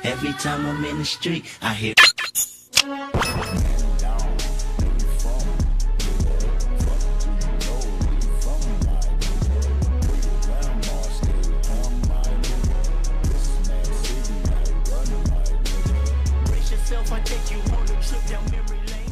Every time I'm in the street, I hear.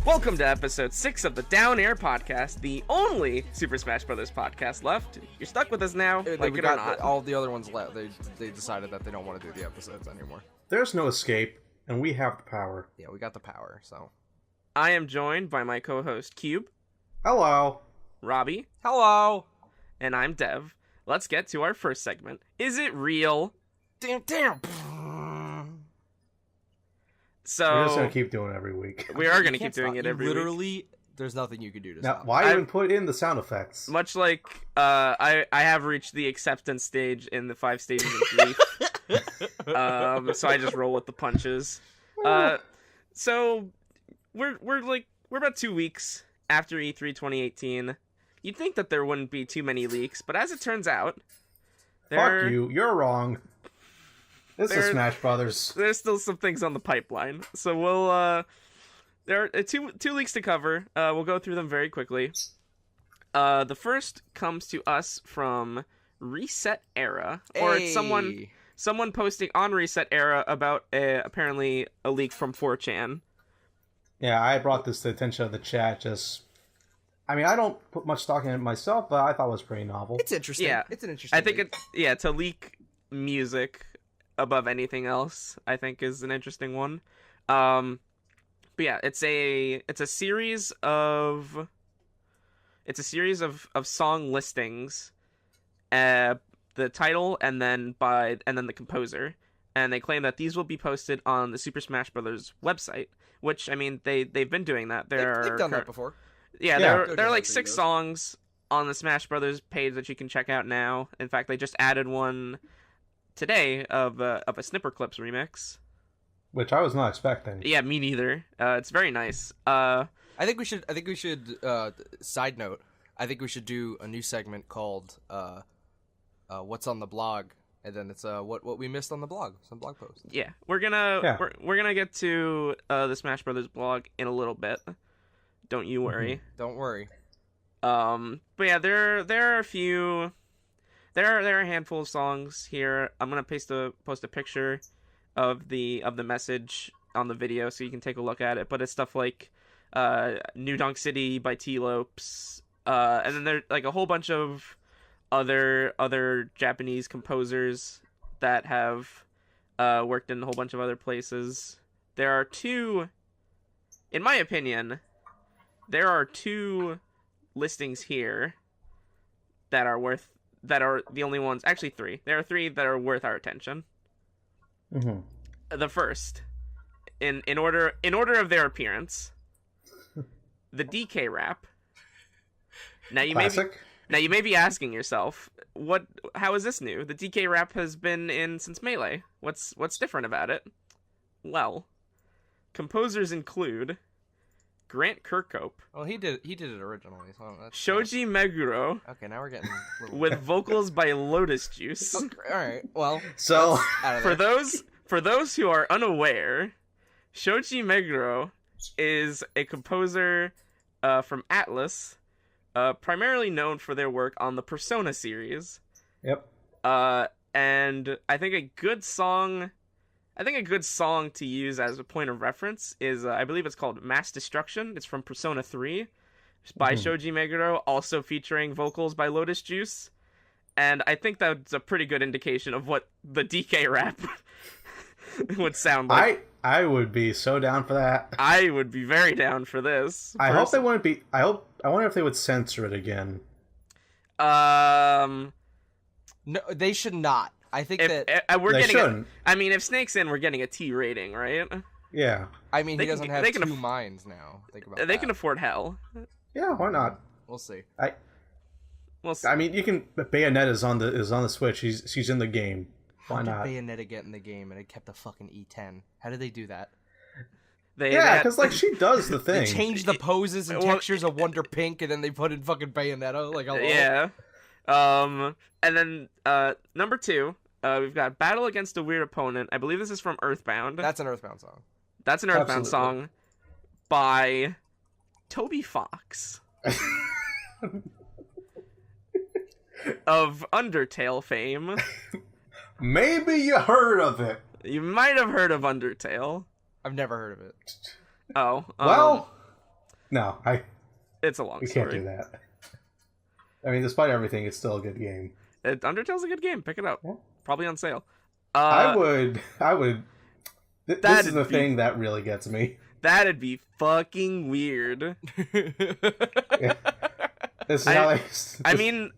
Welcome to episode 6 of the DownAir podcast, the only Super Smash Bros. Podcast left. You're stuck with us now, like it or not. All the other ones left. They decided that they don't want to do the episodes anymore. There's no escape, and we have the power. Yeah, we got the power, so. I am joined by my co-host, Cube. Hello. Robbie. Hello. And I'm Dev. Let's get to our first segment. Is it real? Damn. So We're just going to keep doing it every week. We are going to keep doing it every literally, week. There's nothing you can do to Now, stop. why even put in the sound effects? Much like I have reached the acceptance stage in the 5 stages of grief. So I just roll with the punches. So we're about 2 weeks after E3 2018. You'd think that there wouldn't be too many leaks, but as it turns out, Fuck you, you're wrong. This is Smash Brothers. There's still some things on the pipeline, so we'll there are two leaks to cover. We'll go through them very quickly. The first comes to us from Reset Era, or it's someone posting on Reset Era about apparently a leak from 4chan. Yeah, I brought this to the attention of the chat. I mean, I don't put much stock in it myself, but I thought it was pretty novel. It's interesting. Yeah, it's an interesting. I think leak. to leak music above anything else, I think is an interesting one. But yeah, it's a series of song listings, the title and then the composer, and they claim that these will be posted on the Super Smash Bros. Website. Which, I mean, they've been doing that. They've done that before. Yeah, there are like 6 songs on the Smash Bros. Page that you can check out now. In fact, they just added one today of a Snipper Clips remix, which I was not expecting. Yeah, me neither. It's very nice. I think we should. Side note. I think we should do a new segment called "What's on the Blog," and then it's what we missed on the blog, some blog posts. Yeah, we're gonna get to the Smash Brothers blog in a little bit. Don't you worry. Don't worry. But yeah, there are a few. There are a handful of songs here. I'm gonna post a picture of the message on the video so you can take a look at it. But it's stuff like New Donk City by T-Lopes, and then there's like a whole bunch of other Japanese composers that have worked in a whole bunch of other places. There are two, in my opinion, listings here that are the only ones. Actually, 3. There are 3 that are worth our attention. Mm-hmm. The first, in order of their appearance, the DK rap. Now you may be asking yourself, how is this new? The DK rap has been in since Melee. What's different about it? Well, composers include Grant Kirkhope. Well, he did it originally. So that's Shoji Meguro. Okay, now we're getting a little with vocals by Lotus Juice. Okay, all right. Well, so for those who are unaware, Shoji Meguro is a composer from Atlas, primarily known for their work on the Persona series. Yep. And I think a good song to use as a point of reference is, I believe it's called Mass Destruction. It's from Persona 3. It's by Shoji Meguro, also featuring vocals by Lotus Juice. And I think that's a pretty good indication of what the DK rap would sound like. I would be so down for that. I would be very down for this. I hope they wouldn't be. I wonder if they would censor it again. No, they should not. I think shouldn't. I mean, if Snake's in, we're getting a T rating, right? Yeah. I mean, he doesn't have 2 minds now. Think about they can afford hell. Yeah, why not? We'll see. We'll see. I mean, you can. Bayonetta is on the Switch. She's in the game. Why not? How did Bayonetta get in the game and it kept the fucking E10? How did they do that? Because like she does the thing. They changed the poses and textures of Wonder Pink, and then they put in fucking Bayonetta. Like, hello? Yeah. And then number 2, we've got Battle Against a Weird Opponent. I believe this is from Earthbound. That's an Earthbound song. That's an Earthbound Absolutely. song by Toby Fox of Undertale fame. Maybe you heard of it. You might have heard of Undertale. I've never heard of it. Oh, Well, no, it's a long we story. can't do that. I mean, despite everything, it's still a good game. Undertale's a good game. Pick it up. Yeah. Probably on sale. I would. This That'd is the be- thing that really gets me. That'd be fucking weird. This is how I mean,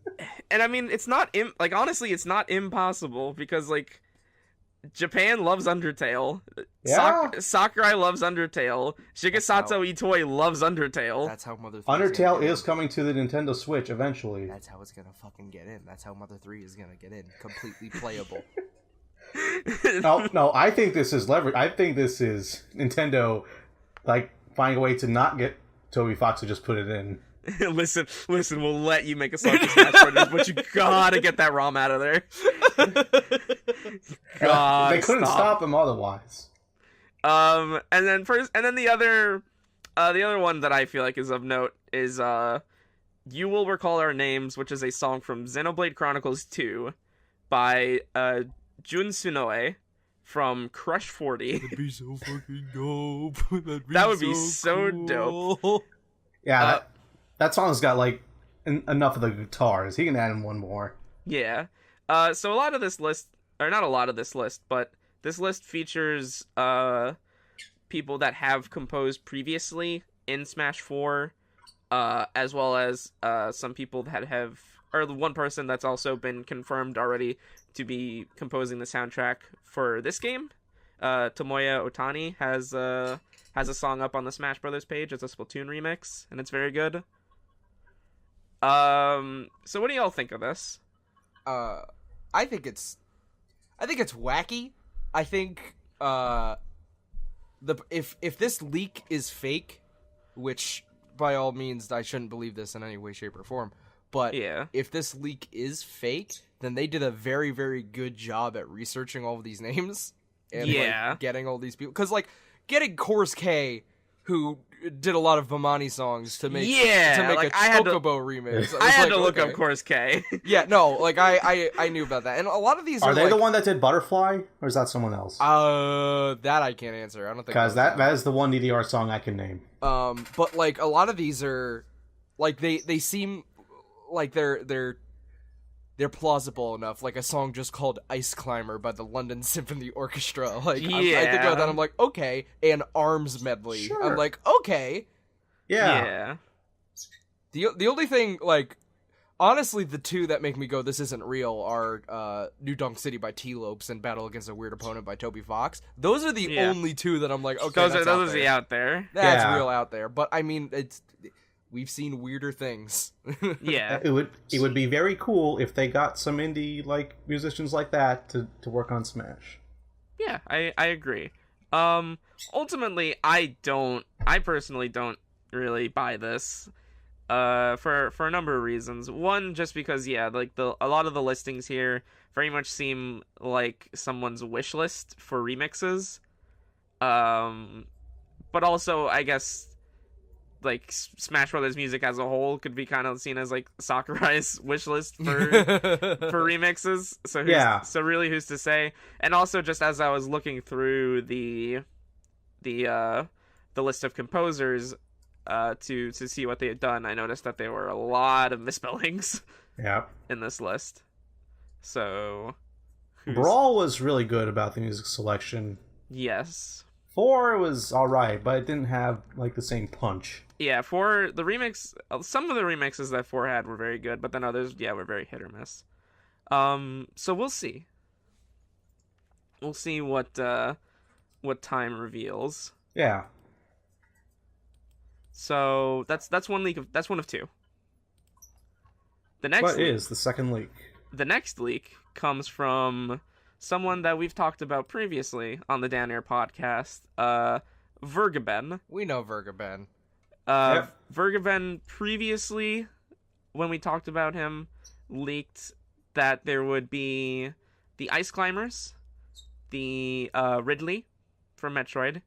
it's not honestly, it's not impossible because like Japan loves Undertale. Yeah. Sakurai loves Undertale. Shigesato Itoi loves Undertale. That's how Mother 3 Undertale is coming to the Nintendo Switch eventually. That's how it's gonna fucking get in. That's how Mother 3 is gonna get in. Completely playable. No, I think this is leverage. I think this is Nintendo, like, finding a way to not get Toby Fox to just put it in. listen, we'll let you make a song for Smash Brothers, but you gotta get that ROM out of there. God, They couldn't stop him otherwise. And then the other one that I feel like is of note is "You Will Recall Our Names," which is a song from Xenoblade Chronicles 2 by Jun Sunoe from Crush 40. That'd be so fucking dope. That would be so dope. Yeah, that song's got like enough of the guitars. He can add in one more. Yeah. So a lot of this list, or not a lot of this list, but this list features people that have composed previously in Smash 4, as well as some people that have, or the one person that's also been confirmed already to be composing the soundtrack for this game. Tomoya Otani has a song up on the Smash Brothers page. It's a Splatoon remix, and it's very good. So what do y'all think of this? I think it's wacky. I think if this leak is fake, which by all means I shouldn't believe this in any way, shape, or form, but Yeah. if this leak is fake, then they did a very, very good job at researching all of these names and Yeah. like, getting all these people. Because like getting Course K, who did a lot of Vamani songs to make like, a I had to- Chocobo remix. I had was to like, look okay. up Course K. Yeah, no, like I knew about that, and a lot of these Are are they like, the one that did Butterfly, or is that someone else? that I can't answer. I don't think Because it was that is the one DDR song I can name. But like a lot of these are, like they seem like they're plausible enough. Like a song just called "Ice Climber" by the London Symphony Orchestra. Like I think Yeah. about that, I'm like, okay, and Arms medley. Sure. I'm like, okay. Yeah. The only thing, like, honestly, the two that make me go, this isn't real, are New Donk City by T-Lopes and Battle Against a Weird Opponent by Toby Fox. Those are the Yeah. only two that I'm like, okay, Those that's are out the there. out there. That's Yeah. real out there. But I mean, we've seen weirder things. Yeah. It would be very cool if they got some indie like musicians like that to work on Smash. Yeah, I agree. Ultimately, I personally don't really buy this. For a number of reasons. One, just because like a lot of the listings here very much seem like someone's wish list for remixes. But also I guess like Smash Brothers music as a whole could be kind of seen as like Sakurai's wish list for for remixes. So so really who's to say? And also just as I was looking through the list of composers to see what they had done, I noticed that there were a lot of misspellings in this list. So Brawl was really good about the music selection. Yes. 4 was alright, but it didn't have like the same punch. Yeah, for the remix, some of the remixes that 4 had were very good, but then others, were very hit or miss. So we'll see. We'll see what time reveals. Yeah. So that's one leak. That's one of two. The next What leak, is the second leak? The next leak comes from someone that we've talked about previously on the DownAir podcast, Vergaben. We know Vergaben. Vergaben previously, when we talked about him, leaked that there would be the Ice Climbers, the Ridley from Metroid,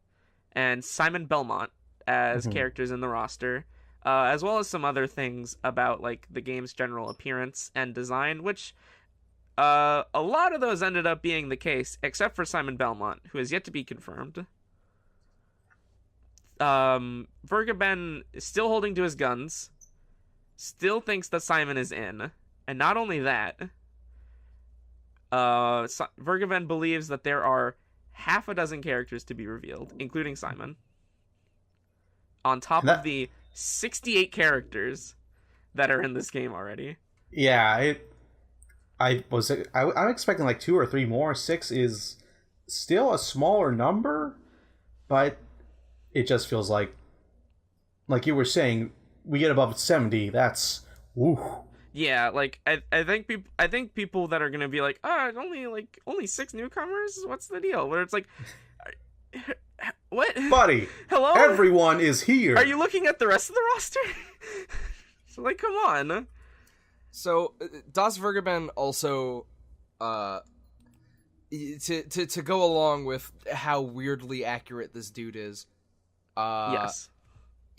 and Simon Belmont as characters in the roster, as well as some other things about like the game's general appearance and design, which a lot of those ended up being the case, except for Simon Belmont, who has yet to be confirmed. Vergaben is still holding to his guns, still thinks that Simon is in, and not only that, Vergaben believes that there are half a dozen characters to be revealed, including Simon, on top of the 68 characters that are in this game already. Yeah, I'm expecting like 2 or 3 more. 6 is still a smaller number, but it just feels like you were saying, we get above 70. That's woo. Yeah, like I think people that are gonna be like, only 6 newcomers. What's the deal? Where it's like, what, buddy? Hello, everyone is here. Are you looking at the rest of the roster? So like, come on. So Das Vergaben also, to go along with how weirdly accurate this dude is, yes,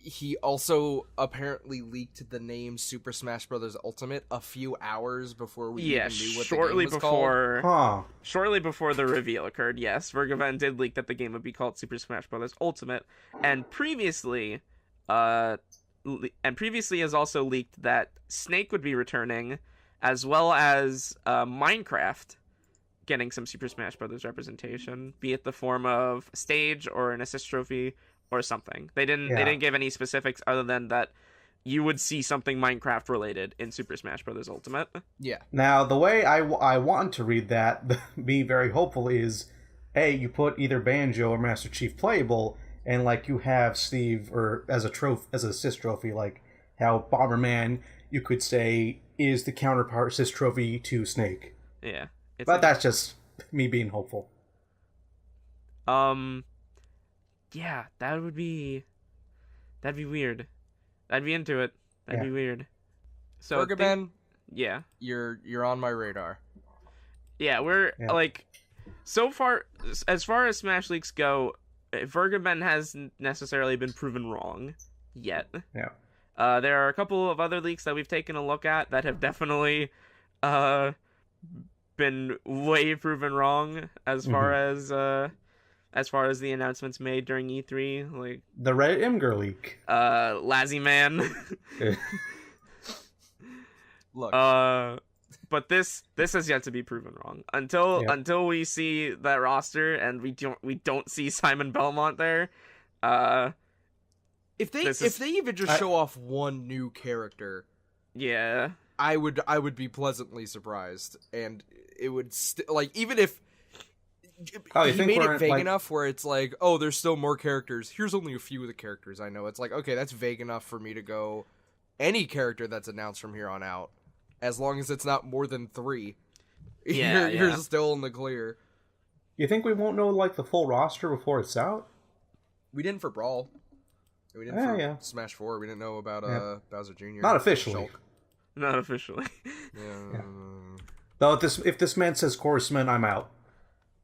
he also apparently leaked the name Super Smash Bros. Ultimate a few hours before we even knew what the game was called. Shortly before the reveal occurred, yes, Vergaben did leak that the game would be called Super Smash Bros. Ultimate, and previously has also leaked that Snake would be returning, as well as Minecraft getting some Super Smash Bros. Representation, be it the form of a stage or an assist trophy or something. They didn't give any specifics other than that you would see something Minecraft related in Super Smash Bros. Ultimate. Yeah. Now, the way I want to read that, be very hopeful, is you put either Banjo or Master Chief playable, and like you have Steve or as an assist trophy, like how Bomberman, you could say, is the counterpart assist trophy to Snake. Yeah. But that's just me being hopeful. Yeah, that'd be weird. I'd be into it. That'd be weird. So Vergaben, yeah, you're on my radar. Yeah, we're like, so far as Smash leaks go, Vergaben hasn't necessarily been proven wrong yet. Yeah. There are a couple of other leaks that we've taken a look at that have definitely been way proven wrong as far as the announcements made during E3, like the Reddit Imgur leak, Lazzy Man. Look, but this has yet to be proven wrong until we see that roster and we don't see Simon Belmont there. If they even just show off one new character, yeah, I would be pleasantly surprised, and it would like, even if he made it vague enough where it's like, oh, there's still more characters. Here's only a few of the characters I know. It's like, okay, that's vague enough for me to go any character that's announced from here on out, as long as it's not more than 3. You're still in the clear. You think we won't know like the full roster before it's out? We didn't for Brawl. We didn't for Smash 4. We didn't know about Bowser Jr. Not officially. Not officially. Yeah. Though if this man says Chorusman, I'm out.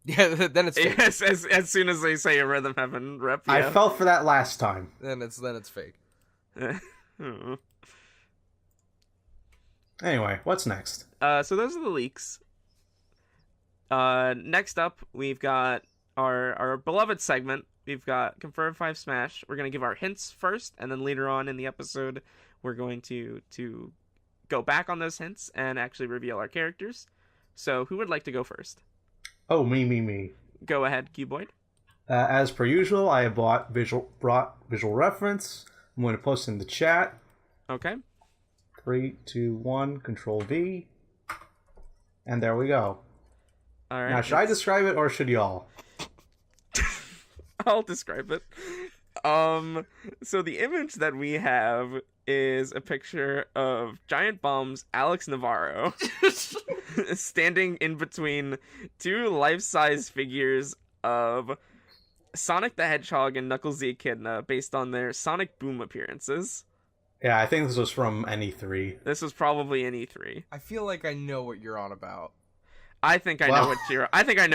Yeah, then it's fake. Yes, as soon as they say a Rhythm Heaven rep. Yeah. I fell for that last time. Then it's fake. Anyway, what's next? So those are the leaks. Next up, we've got our beloved segment. We've got Confirm 5 Smash. We're going to give our hints first, and then later on in the episode, we're going to go back on those hints and actually reveal our characters. So who would like to go first? Oh, me. Go ahead, Cuboid. As per usual, I have brought visual reference. I'm going to post in the chat. Okay. 3, 2, 1, Control V. And there we go. All right. Now, should I describe it or should y'all? I'll describe it. So the image that we have is a picture of Giant Bomb's Alex Navarro standing in between 2 life-size figures of Sonic the Hedgehog and Knuckles the Echidna based on their Sonic Boom appearances. Yeah, I think this was from NE3. This was probably NE3. I feel like I know what you're on about. I think I know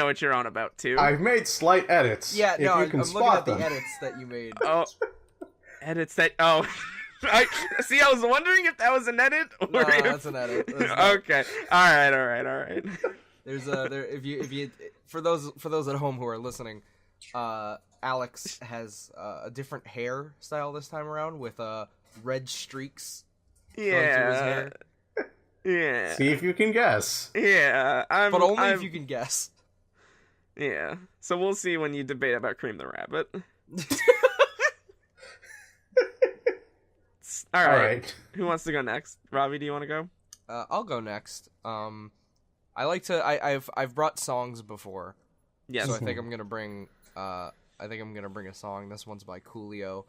what you're on about too. I've made slight edits. Yeah, if no, you I'm can looking spot at them. the edits that you made. Oh, edits that. Oh, I was wondering if that was an edit. Or No, if... that's an edit. That's not- Okay. All right. There's if you for those at home who are listening, Alex has a different hairstyle this time around with red streaks going through his Yeah. hair. Yeah. See if you can guess. Yeah. But only if you can guess. Yeah. So we'll see when you debate about Cream the Rabbit. All right. Who wants to go next? Robbie, do you want to go? I'll go next. I like to. I've brought songs before. Yes. So I think I'm gonna bring. I think I'm gonna bring a song. This one's by Coolio.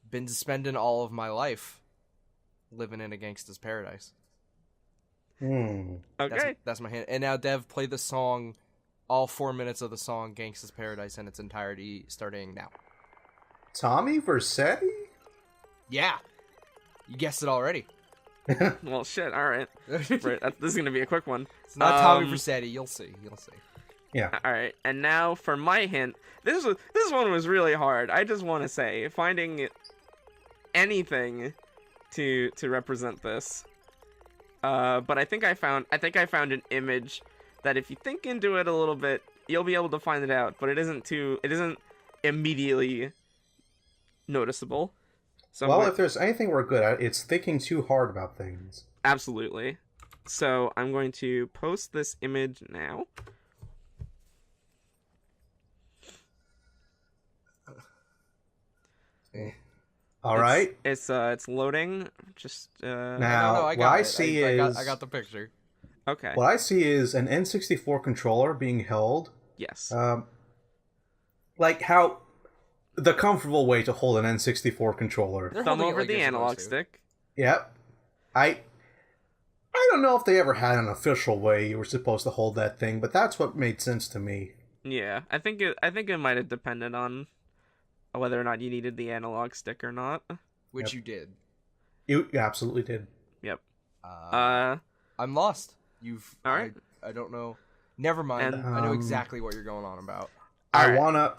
Been spending all of my life living in a gangsta's paradise. Okay. That's my hint. And now, Dev, play the song. All 4 minutes of the song "Gangsta's Paradise" in its entirety, starting now. Tommy Vercetti? Yeah, you guessed it already. Well, shit. All right. Right, this is gonna be a quick one. It's not Tommy Vercetti. You'll see. Yeah. All right. And now for my hint. This one was really hard. I just want to say finding anything to represent this. But I think I found an image that if you think into it a little bit, you'll be able to find it out. But it isn't immediately noticeable. So Well, if there's anything we're good at, it's thinking too hard about things. absolutely. So I'm going to post this image now. All right. It's loading. Just Now, No, I what got I it. see I is got the picture. okay. what I see is an N64 controller being held. Yes. Like how the comfortable way to hold an N64 controller. They're Thumb holding it over like the you're analog supposed to. stick. Yep. I don't know if they ever had an official way you were supposed to hold that thing, but that's what made sense to me. Yeah, I think it might have depended on whether or not you needed the analog stick or not. Which Yep. you did. You absolutely did. Yep. I'm lost. All right. I don't know. Never mind. And, I know exactly what you're going on about. All I right. wanna.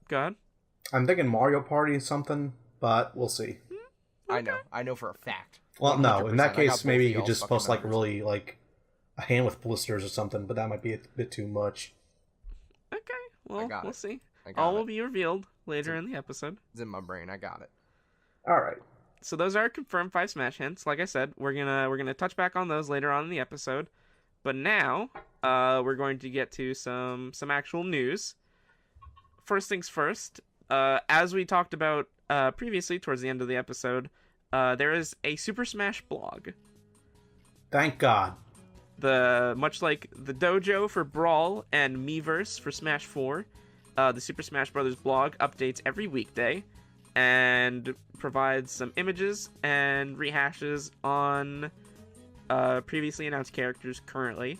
Go ahead. I'm thinking Mario Party or something, but we'll see. I know for a fact. Well, no. In 100%. that I got case, both maybe of you could y'all's just fucking post like numbers. really like a hand with blisters or something, but that might be a bit too much. Okay. Well, got we'll it. see. I got All it. will be revealed later in the episode. It's in my brain. I got it. All right. So those are confirmed 5 Smash hints. Like I said, we're gonna touch back on those later on in the episode. But now, we're going to get to some actual news. First things first. As we talked about previously, towards the end of the episode, there is a Super Smash blog. Thank God. Much like the dojo for Brawl and Miiverse for Smash 4, the Super Smash Bros. Blog updates every weekday and provides some images and rehashes on previously announced characters currently.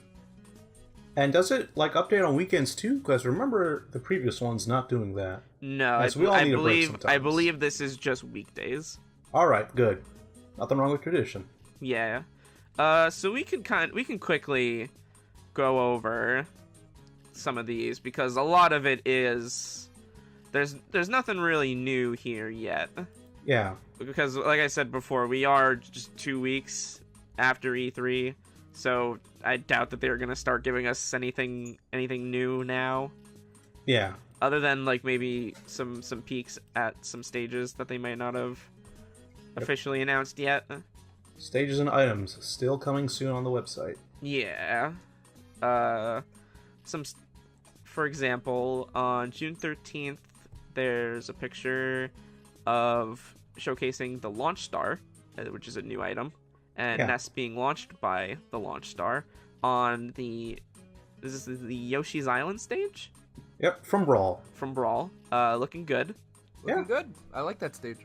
And does it like update on weekends too? Because remember the previous one's not doing that. No, Yes, we all need a break I sometimes. believe this is just weekdays. All right, good. Nothing wrong with tradition. Yeah. So we can quickly go over some of these because a lot of it is there's nothing really new here yet. Yeah. Because like I said before, we are just 2 weeks after E3, so I doubt that they're gonna start giving us anything new now. Yeah. Other than like maybe some peeks at some stages that they might not have officially announced yet. Stages and items still coming soon on the website. Yeah. For example, on June 13th, there's a picture of showcasing the Launch Star, which is a new item, and Yeah. Ness being launched by the Launch Star on this is the Yoshi's Island stage Yep, from Brawl. from Brawl. Looking good. Looking Yeah. good. I like that stage.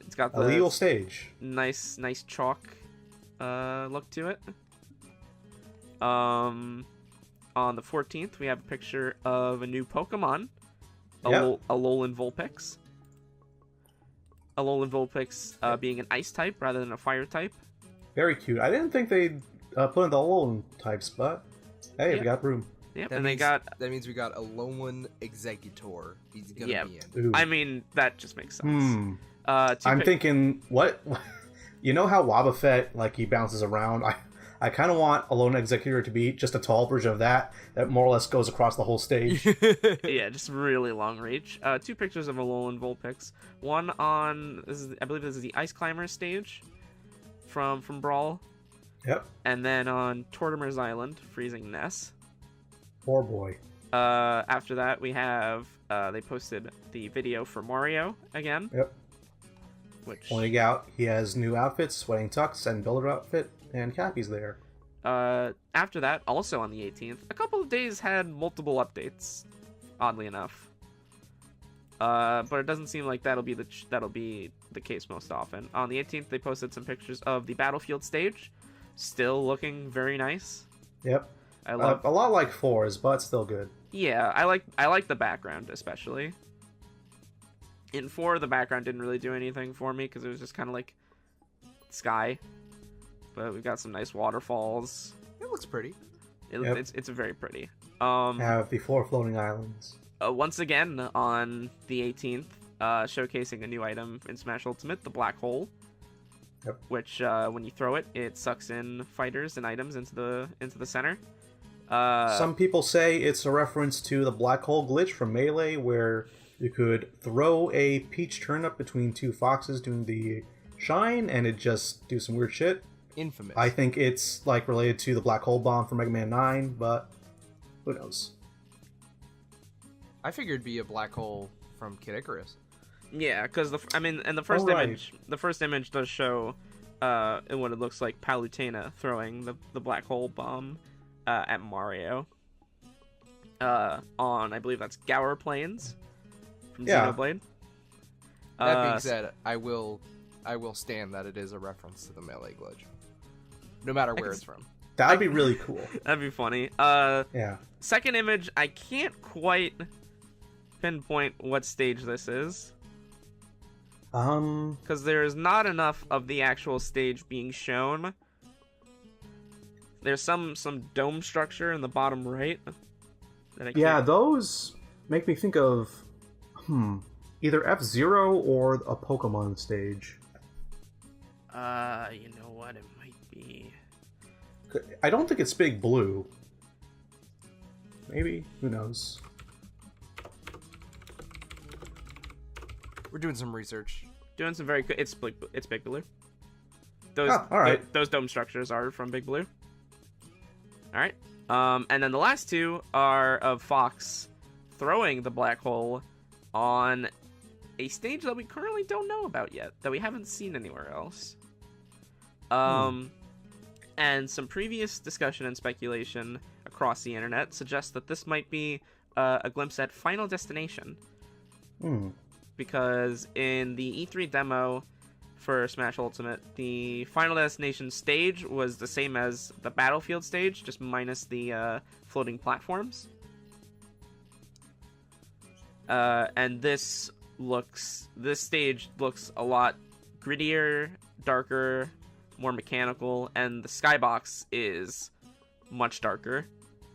It's got A the legal stage. nice chalk look to it. On the 14th, we have a picture of a new Pokemon, Yep. Alolan Vulpix. Alolan Vulpix being an ice type rather than a fire type. Very cute. I didn't think they'd put in the Alolan types, but Hey, Yep. we got room. Yep, That and means, they got. that means we got a lone executor. He's gonna Yeah. be in. Ooh. I mean, that just makes sense. I'm thinking, what? You know how Wobbuffet, like, he bounces around? I kind of want a lone executor to be just a tall version of that more or less goes across the whole stage. Yeah, just really long reach. 2 pictures of Alolan Vulpix. One on, I believe this is the Ice Climber stage from Brawl. Yep. And then on Tortimer's Island, Freezing Ness. Poor boy. After that, we have, they posted the video for Mario again. Yep. Which, Pointing out he has new outfits, sweating tux, and builder outfit, and Cappy's there. after that, also on the 18th, a couple of days had multiple updates, oddly enough. But it doesn't seem like that'll be the case most often. On the 18th, they posted some pictures of the Battlefield stage, still looking very nice. Yep. I love A lot like 4's, but still good. Yeah, I like the background especially. In 4, the background didn't really do anything for me because it was just kind of like sky. But we got some nice waterfalls. It looks pretty. Yep. It's very pretty. Have the 4 floating islands. Once again on the 18th, showcasing a new item in Smash Ultimate, the Black Hole. Yep. Which when you throw it, it sucks in fighters and items into the center. Some people say it's a reference to the black hole glitch from Melee, where you could throw a peach turnip between 2 foxes doing the shine, and it just do some weird shit. Infamous. I think it's like related to the black hole bomb from Mega Man 9, but who knows? I figured it'd be a black hole from Kid Icarus. Yeah, because the first image does show in what it looks like Palutena throwing the black hole bomb at Mario on, I believe that's Gower Plains from Yeah. Xenoblade. That being said, I will stand that it is a reference to the Melee glitch, no matter where it's from. That'd be really cool. That'd be funny. Yeah. Second image, I can't quite pinpoint what stage this is. Because there is not enough of the actual stage being shown. There's some dome structure in the bottom right. That I Yeah, can't... those make me think of either F-Zero or a Pokemon stage. You know what? It might be. I don't think it's Big Blue. Maybe, who knows? We're doing some research. Doing some very good. It's Big Blue. Those all right. those dome structures are from Big Blue. All right. And then the last 2 are of Fox throwing the black hole on a stage that we currently don't know about yet, that we haven't seen anywhere else. And some previous discussion and speculation across the internet suggests that this might be a glimpse at Final Destination. Because in the E3 demo for Smash Ultimate, the Final Destination stage was the same as the Battlefield stage, just minus the floating platforms. And this stage looks a lot grittier, darker, more mechanical, and the skybox is much darker.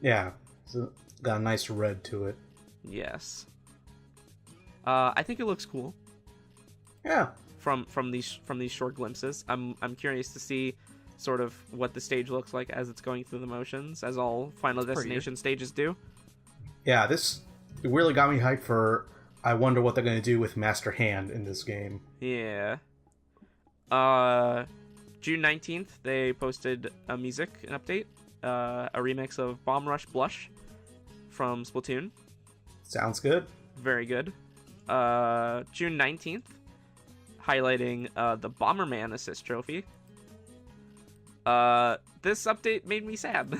Yeah, it's got a nice red to it. Yes. I think it looks cool. Yeah. From these short glimpses, I'm curious to see sort of what the stage looks like as it's going through the motions, as all Final Destination stages do. Yeah, this really got me hyped for. I wonder what they're going to do with Master Hand in this game. Yeah. June 19th, they posted a music an update, a remix of Bomb Rush Blush from Splatoon. Sounds good. Very good. June 19th, highlighting the Bomberman Assist Trophy. This update made me sad.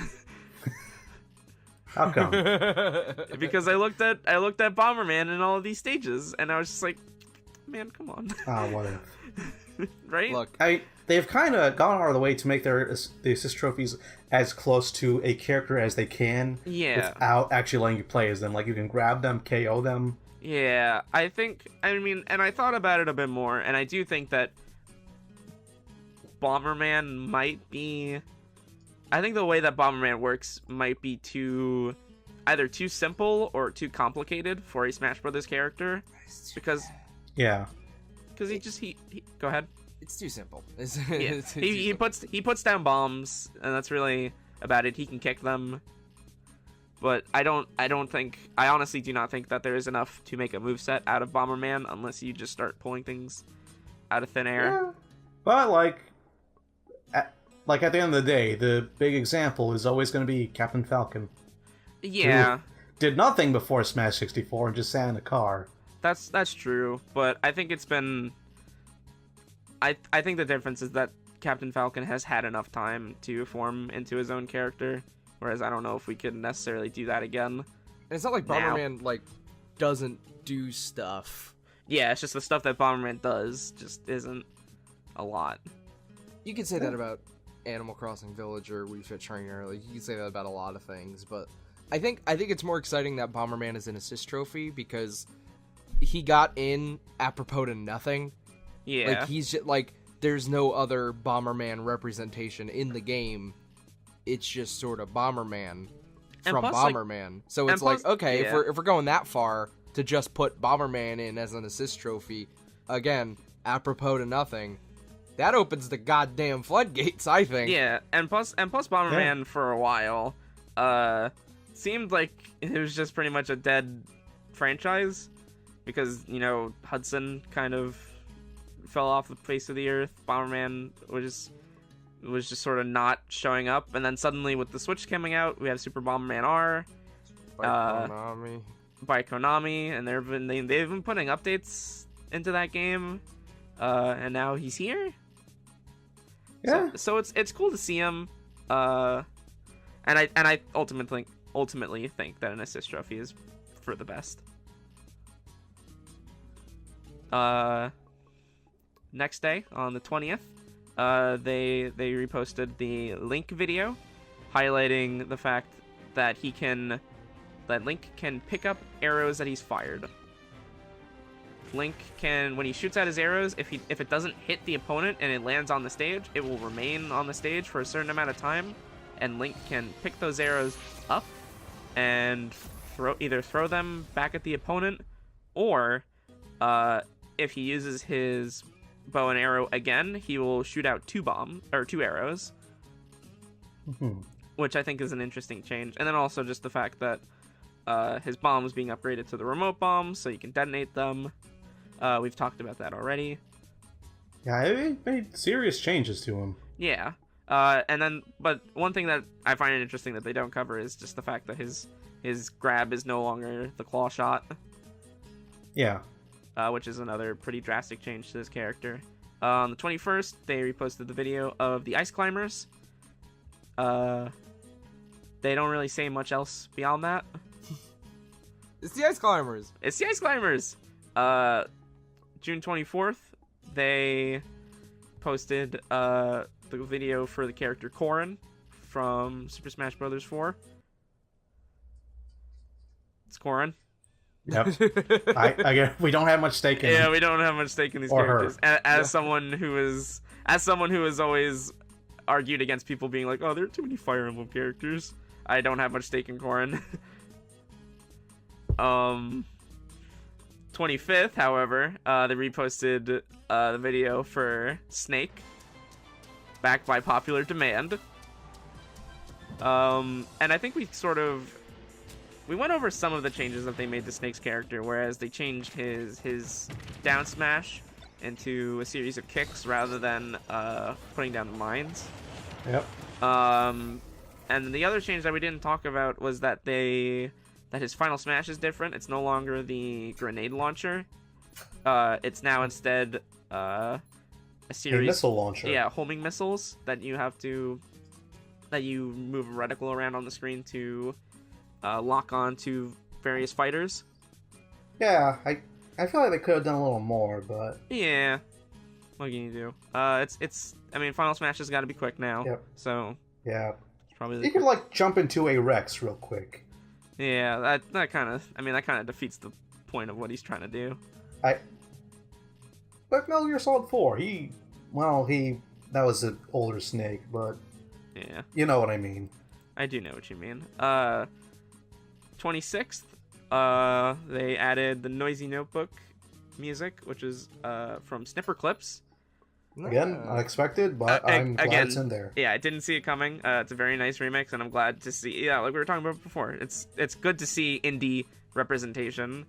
How come? Because I looked at Bomberman in all of these stages, and I was just like, man, come on. What if? Right? Look, They've kind of gone out of the way to make the assist trophies as close to a character as they can, without actually letting you play as them. Like, you can grab them, KO them. Yeah, I thought about it a bit more, and I do think that Bomberman might be I think the way that Bomberman works might be either too simple or too complicated for a Smash Brothers character, because Yeah. he go ahead. It's too simple. Yeah. He puts down bombs, and that's really about it. He can kick them, but I honestly do not think that there is enough to make a moveset out of Bomberman unless you just start pulling things out of thin air. Yeah. But at the end of the day, the big example is always going to be Captain Falcon. Yeah. Who did nothing before Smash 64 and just sat in a car. That's true, but I think it's been. I think the difference is that Captain Falcon has had enough time to form into his own character, whereas I don't know if we could necessarily do that again. And it's not like Bomberman like doesn't do stuff. Yeah, it's just the stuff that Bomberman does just isn't a lot. You could say that about Animal Crossing Villager, Wii Fit Trainer. Like you can say that about a lot of things, but I think it's more exciting that Bomberman is an assist trophy because he got in apropos to nothing. Yeah. Like he's just like there's no other Bomberman representation in the game. It's just sort of Bomberman from Bomberman. So it's like okay, yeah. if we're going that far to just put Bomberman in as an assist trophy, again, apropos to nothing. That opens the goddamn floodgates, I think. Yeah, and plus Bomberman for a while seemed like it was just pretty much a dead franchise because, Hudson kind of fell off the face of the earth. Bomberman was just sort of not showing up, and then suddenly with the Switch coming out, we have Super Bomberman R by Konami, and they've been putting updates into that game, and now he's here. Yeah. So it's cool to see him, and I ultimately think that an assist trophy is for the best. Next day on the 20th, they reposted the Link video, highlighting the fact that Link can pick up arrows that he's fired. Link can, when he shoots out his arrows, if it doesn't hit the opponent and it lands on the stage, it will remain on the stage for a certain amount of time, and Link can pick those arrows up and either throw them back at the opponent, or if he uses his bow and arrow again, he will shoot out two arrows, which I think is an interesting change. And then also just the fact that his bomb is being upgraded to the remote bomb, so you can detonate them. We've talked about that already. Yeah, it made serious changes to him. Yeah. But one thing that I find it interesting that they don't cover is just the fact that his grab is no longer the claw shot. Yeah. Which is another pretty drastic change to this character. On the 21st, they reposted the video of the Ice Climbers. They don't really say much else beyond that. It's the Ice Climbers. It's the Ice Climbers. June 24th, they posted the video for the character Corrin from Super Smash Bros. 4. It's Corrin. Yep. I we don't have much stake in him. Yeah, we don't have much stake in these characters. As someone who has always argued against people being like, oh, there are too many Fire Emblem characters, I don't have much stake in Corrin. 25th, however, they reposted the video for Snake, backed by popular demand. And I think we went over some of the changes that they made to Snake's character, whereas they changed his down smash into a series of kicks rather than putting down the mines. Yep. And the other change that we didn't talk about was that his final smash is different. It's no longer the grenade launcher. It's now instead a series missile launcher. Yeah, homing missiles that you move a reticle around on the screen to lock on to various fighters. Yeah, I feel like they could have done a little more, but yeah, what can you do? I mean, Final Smash has got to be quick now. Yep. So yeah, it's probably you could jump into a Rex real quick. Yeah, that kind of defeats the point of what he's trying to do. But Metal Gear Solid 4, that was an older Snake, but Yeah, You know what I mean. I do know what you mean. 26th, they added the Noisy Notebook music, which is from Sniffer Clips. Again, unexpected, but I'm glad it's in there. Yeah, I didn't see it coming. It's a very nice remix, and I'm glad to see. Yeah, like we were talking about before, it's good to see indie representation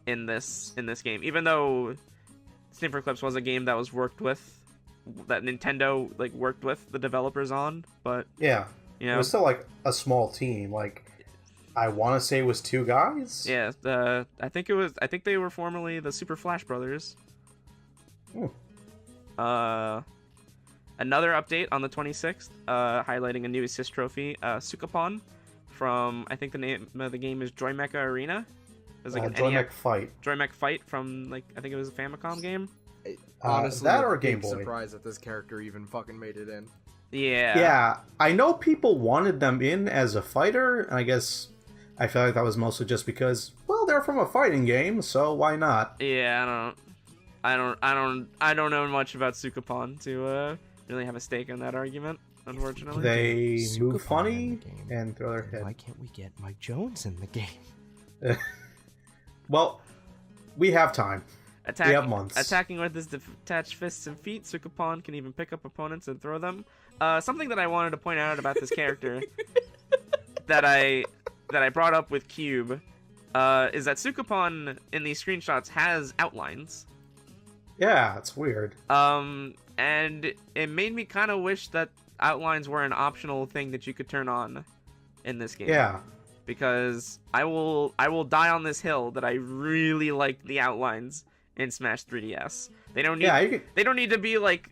in this game. Even though Sniffer Clips was a game that was worked with, that Nintendo like worked with the developers on, but Yeah, you know, it was still like a small team. Like, I want to say it was 2 guys. yeah, I think they were formerly the Super Flash Brothers. Hmm. Another update on the 26th, highlighting a new assist trophy, Sukapon, from, I think the name of the game is Joy Mecha Arena. It was like an Joy NES Mech Fight. Joy Mech Fight from, like, I think it was a Famicom game. Honestly, that a or a Game big Boy. surprise that this character even fucking made it in. Yeah. Yeah, I know people wanted them in as a fighter, and I guess I feel like that was mostly just because, well, they're from a fighting game, so why not? Yeah, I don't know much about Sukapon to really have a stake in that argument, unfortunately. They move Sukapon funny in the game. and throw their head. Why can't we get Mike Jones in the game? Well, we have time. We have months. Attacking with his detached fists and feet, Sukapon can even pick up opponents and throw them. Something that I wanted to point out about this character that I brought up with Cube is that Sukapon in these screenshots has outlines. Yeah, it's weird. And it made me kind of wish that outlines were an optional thing that you could turn on in this game. Yeah. Because I will die on this hill that I really like the outlines in Smash 3DS. They don't need they don't need to be like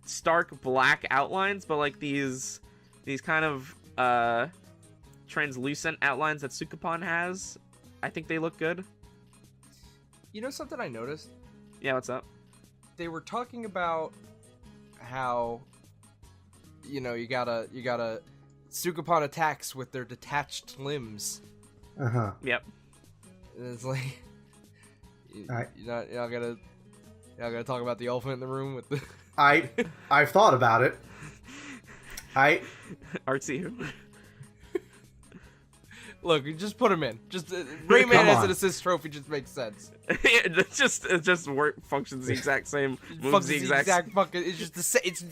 stark black outlines, but like these kind of translucent outlines that Sukapon has. I think they look good. You know something I noticed? Yeah, what's up? They were talking about how, you gotta Sukapon attacks with their detached limbs. Uh-huh. Yep. And it's like, y'all gotta talk about the elephant in the room with the. I've thought about it. Artsy. Look, you just put him in. Just Rayman Come as on. an assist trophy just makes sense. it just functions the exact same. Moves the exact. Fucking. It's just the same. It's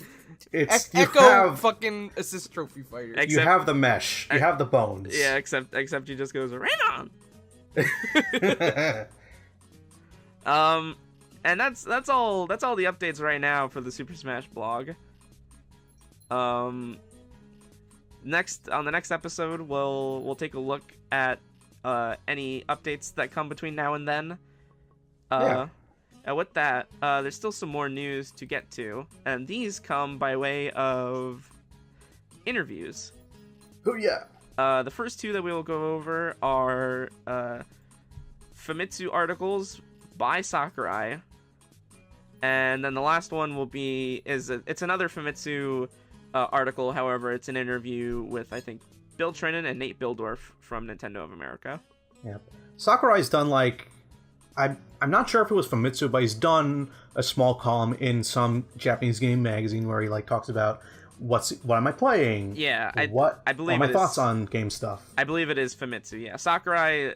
you Echo have fucking assist trophy fighter. Ex- you have the mesh. You have the bones. Yeah, except he just goes Raymond. And that's all the updates right now for the Super Smash blog. Next on the next episode, we'll take a look at any updates that come between now and then. And with that, there's still some more news to get to, and these come by way of interviews. Oh yeah. The first two that we will go over are Famitsu articles by Sakurai, and then the last one will be it's another Famitsu article. However, it's an interview with, I think, Bill Trinan and Nate Bildorf from Nintendo of America. Yep. Sakurai's done I'm not sure if it was Famitsu, but he's done a small column in some Japanese game magazine where he talks about what am I playing? Yeah, I believe my it thoughts is, on game stuff. I believe it is Famitsu. Yeah, Sakurai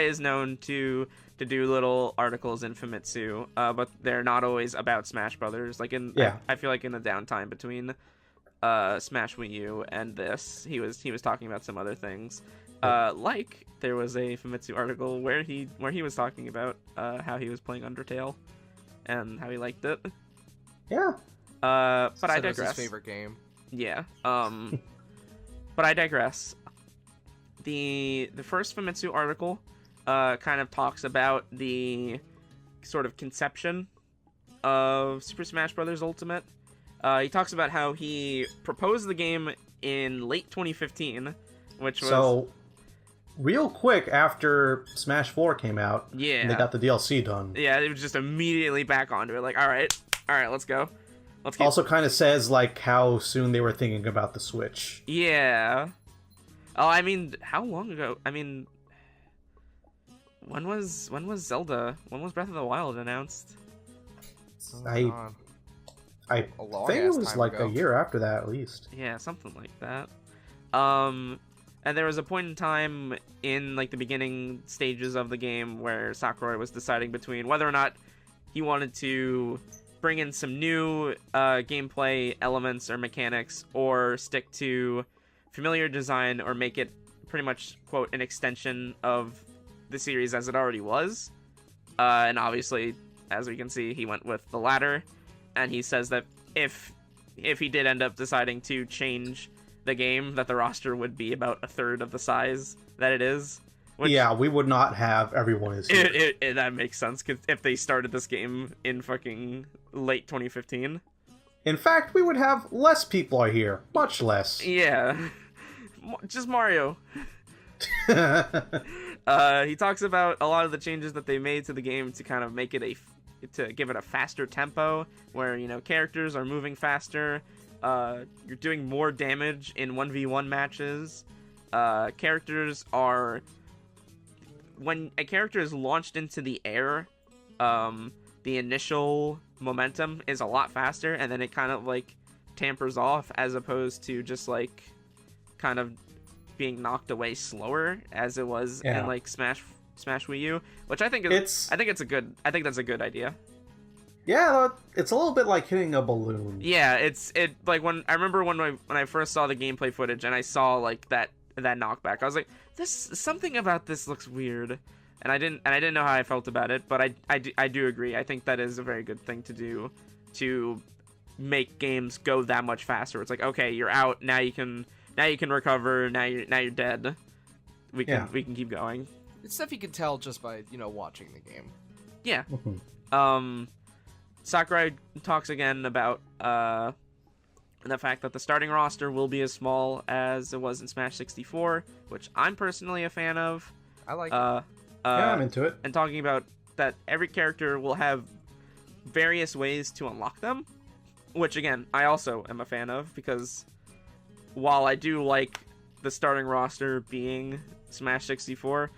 is known to do little articles in Famitsu, but they're not always about Smash Brothers. Like I feel like in the downtime between Smash Wii U and this, he was talking about some other things. Like there was a Famitsu article where he was talking about how he was playing Undertale and how he liked it. Yeah. But I It was digress. his favorite game. Yeah. But I digress. The first Famitsu article kind of talks about the sort of conception of Super Smash Bros. Ultimate. He talks about how he proposed the game in late 2015, which was... So, real quick after Smash 4 came out, Yeah. and they got the DLC done. Yeah, it was just immediately back onto it. Like, all right, let's go. Let's keep... Also kind of says, how soon they were thinking about the Switch. Yeah. Oh, I mean, how long ago? I mean, when was Zelda? When was Breath of the Wild announced? I I a long think it ass was time like ago. a year after that, at least. Yeah, something like that. And there was a point in time in like the beginning stages of the game where Sakurai was deciding between whether or not he wanted to bring in some new gameplay elements or mechanics, or stick to familiar design, or make it pretty much, quote, an extension of the series as it already was. And obviously, as we can see, he went with the latter. And he says that if he did end up deciding to change the game, that the roster would be about a third of the size that it is. Which, Yeah, we would not have everyone is here. that makes sense, cause if they started this game in fucking late 2015. In fact, we would have less people are here. Much less. Yeah. Just Mario. He talks about a lot of the changes that they made to the game to kind of make it to give it a faster tempo, where, you know, characters are moving faster, you're doing more damage in 1v1 matches, characters are... When a character is launched into the air, the initial momentum is a lot faster, and then it kind of, like, tampers off, as opposed to just, like, kind of being knocked away slower, as it was in, like, Smash Wii U, which I think is... I think that's a good idea. Yeah, it's a little bit like hitting a balloon. Yeah, like, when I remember when I first saw the gameplay footage and I saw, like, that knockback, I was like, something about this looks weird, and I didn't know how I felt about it, but I do agree. I think that is a very good thing to do, to make games go that much faster. It's like, okay, you're out, now you can recover, now you're dead. We can keep going. It's stuff you can tell just by, you know, watching the game. Yeah. Sakurai talks again about the fact that the starting roster will be as small as it was in Smash 64, which I'm personally a fan of. I like it. Yeah, I'm into it. And talking about that every character will have various ways to unlock them, which, again, I also am a fan of, because while I do like the starting roster being Smash 64,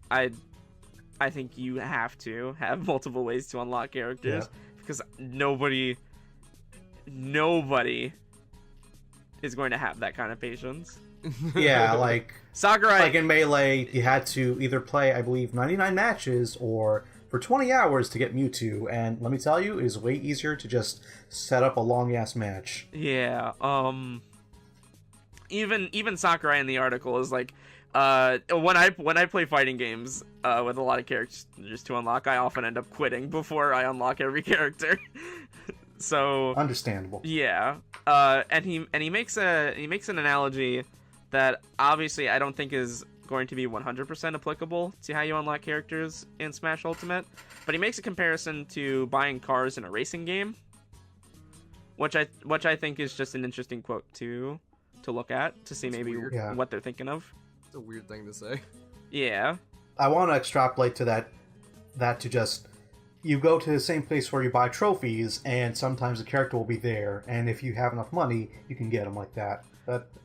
I think you have to have multiple ways to unlock characters, because nobody is going to have that kind of patience. Yeah, like Sakurai, like in Melee, you had to either play, I believe, 99 matches or for 20 hours to get Mewtwo, and let me tell you, it is way easier to just set up a long ass match. Yeah. Even Sakurai in the article is like, when I play fighting games with a lot of characters to unlock, I often end up quitting before I unlock every character. So Understandable. yeah, and he makes an analogy that obviously I don't think is going to be 100% applicable to how you unlock characters in Smash Ultimate, but he makes a comparison to buying cars in a racing game, which I think is just an interesting quote to look at, to see maybe what they're thinking of. It's a weird thing to say. Yeah. I want to extrapolate to that to just, you go to the same place where you buy trophies, and sometimes the character will be there, and if you have enough money, you can get them like that.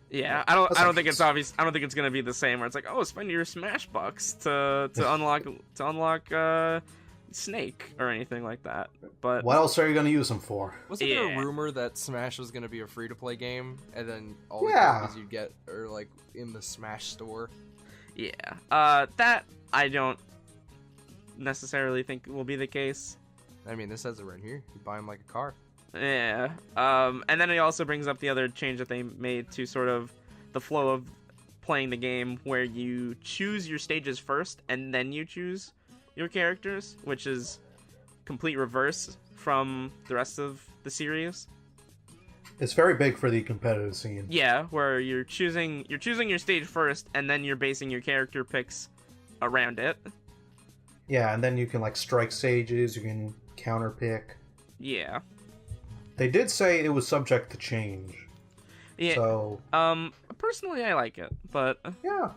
Yeah, I don't think it's obvious. I don't think it's gonna be the same where it's like, oh, spend your Smash bucks to unlock Snake or anything like that. But what else are you gonna use them for? Wasn't there a rumor that Smash was gonna be a free-to-play game, and then all the Yeah. trophies you get are like in the Smash store? yeah, that I don't necessarily think will be the case. I mean, this says it right here. You buy them like a car. Yeah. And then he also brings up the other change that they made to sort of the flow of playing the game, where you choose your stages first and then you choose your characters, which is complete reverse from the rest of the series. It's very big for the competitive scene. Yeah, where you're choosing your stage first, and then you're basing your character picks around it. Yeah, and then you can like strike stages, you can counter pick. Yeah. They did say it was subject to change. Yeah. So personally I like it, but yeah.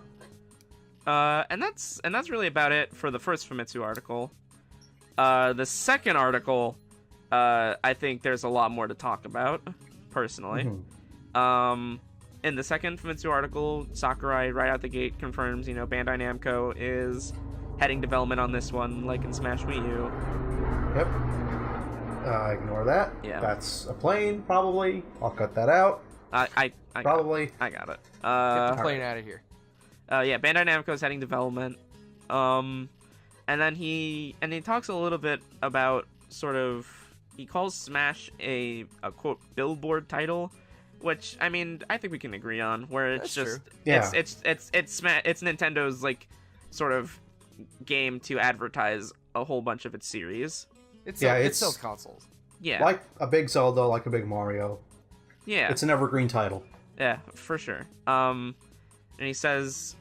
and that's really about it for the first Famitsu article. The second article, I think there's a lot more to talk about, personally. Mm-hmm. In the second Famitsu article, Sakurai right out the gate confirms, Bandai Namco is heading development on this one, like in Smash Wii U. Yep. Ignore that. Yeah. That's a plane, probably. I'll cut that out. I Probably. I got it. Get the plane out of here. Yeah, Bandai Namco is heading development. And then he talks a little bit about sort of, he calls Smash a quote billboard title, which I mean I think we can agree on. Where it's That's just true. Yeah. it's Nintendo's like sort of game to advertise a whole bunch of its series. It it's- sells consoles. Yeah, Like a big Zelda, like a big Mario. yeah, It's an evergreen title. yeah, for sure. And he says,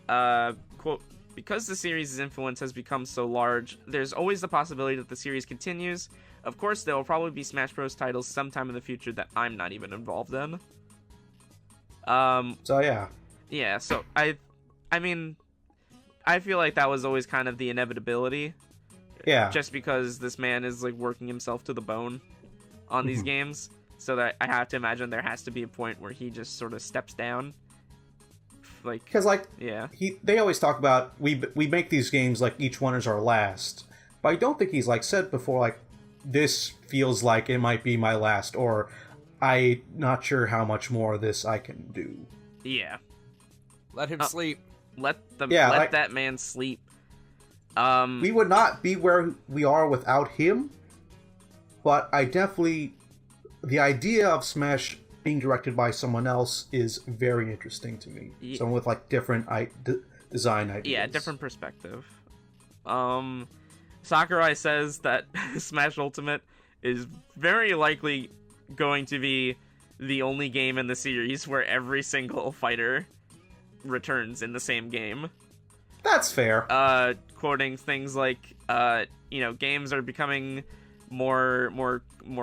quote, because the series' influence has become so large, there's always the possibility that the series continues. Of course, there will probably be Smash Bros. Titles sometime in the future that I'm not even involved in. So yeah. Yeah, so I mean, I feel like that was always kind of the inevitability, Yeah. just because this man is like working himself to the bone on these games. So that I have to imagine there has to be a point where he just sort of steps down. Like, Because like yeah. they always talk about we make these games like each one is our last, but I don't think he's like said before like this feels like it might be my last, or I'm not sure how much more of this I can do. Yeah. Let him sleep. Let Yeah, like- that man sleep. We would not be where we are without him, but I definitely the idea of Smash being directed by someone else is very interesting to me. Ye- Someone with like different design ideas. Yeah, different perspective. Sakurai says that Smash Ultimate is very likely going to be the only game in the series where every single fighter returns in the same game. That's fair. Quoting things like, games are becoming more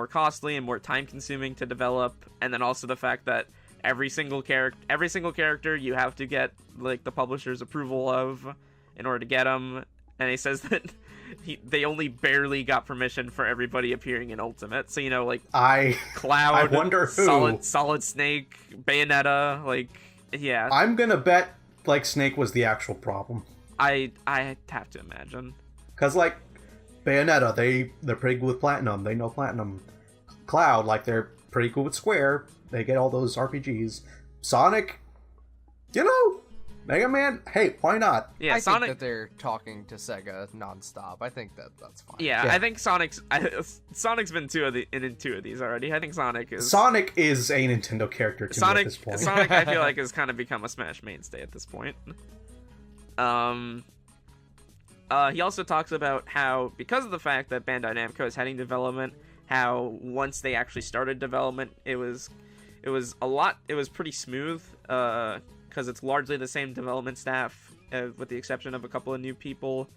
costly and more time consuming to develop, and then also the fact that every single character you have to get like the publisher's approval of in order to get them. And he says that they only barely got permission for everybody appearing in Ultimate. So like Cloud, I wonder who. Solid Snake, Bayonetta, like yeah. I'm gonna bet like Snake was the actual problem. I have to imagine. Cause like Bayonetta, they're pretty good with Platinum. They know Platinum. Cloud, like they're pretty good with Square. They get all those RPGs. Sonic, Mega Man. Hey, why not? Yeah, I Sonic. think that they're talking to Sega nonstop. I think that's fine. Yeah, Yeah. I think Sonic's been in two of these already. I think Sonic is A Nintendo character to me at this point. Sonic, I feel like has kind of become a Smash mainstay at this point. He also talks about how, because of the fact that Bandai Namco is heading development, how once they actually started development, it was pretty smooth, because it's largely the same development staff, with the exception of a couple of new people.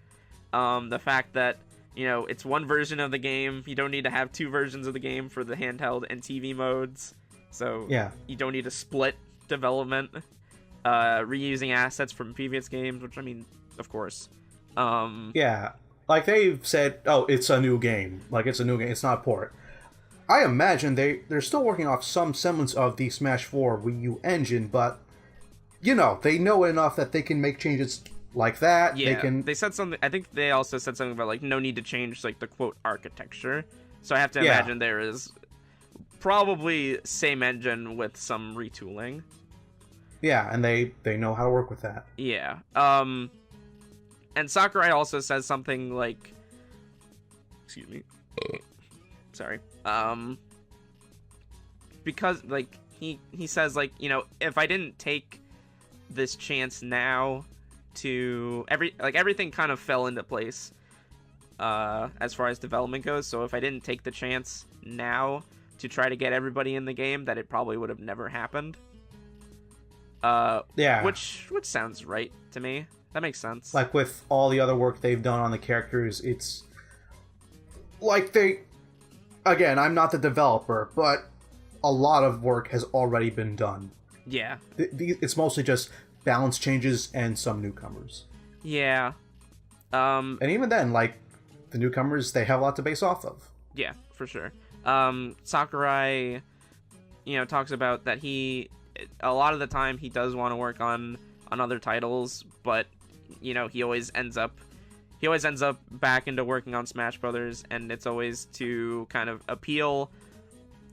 The fact that, it's one version of the game, you don't need to have two versions of the game for the handheld and TV modes, so Yeah. you don't need to split development, reusing assets from previous games, which, I mean, of course. Yeah, like they've said, oh, it's a new game. Like it's a new game. It's not a port. I imagine they're still working off some semblance of the Smash 4 Wii U engine, but they know enough that they can make changes like that. Yeah, They can. they said something. I think they also said something about like no need to change like the quote architecture. So I have to Yeah. imagine there is probably same engine with some retooling. Yeah, and they know how to work with that. Yeah. And Sakurai also says something like, excuse me, sorry. Because like he says like if I didn't take this chance now to everything kind of fell into place as far as development goes. So if I didn't take the chance now to try to get everybody in the game, that it probably would have never happened. Yeah. Which sounds right to me. That makes sense. Like with all the other work they've done on the characters, it's like again, I'm not the developer, but a lot of work has already been done. Yeah. It's mostly just balance changes and some newcomers. Yeah. And even then, like, the newcomers, they have a lot to base off of. Yeah, for sure. Sakurai, talks about that a lot of the time he does want to work on other titles, but he always ends up he always ends up back into working on Smash Brothers, and it's always to kind of appeal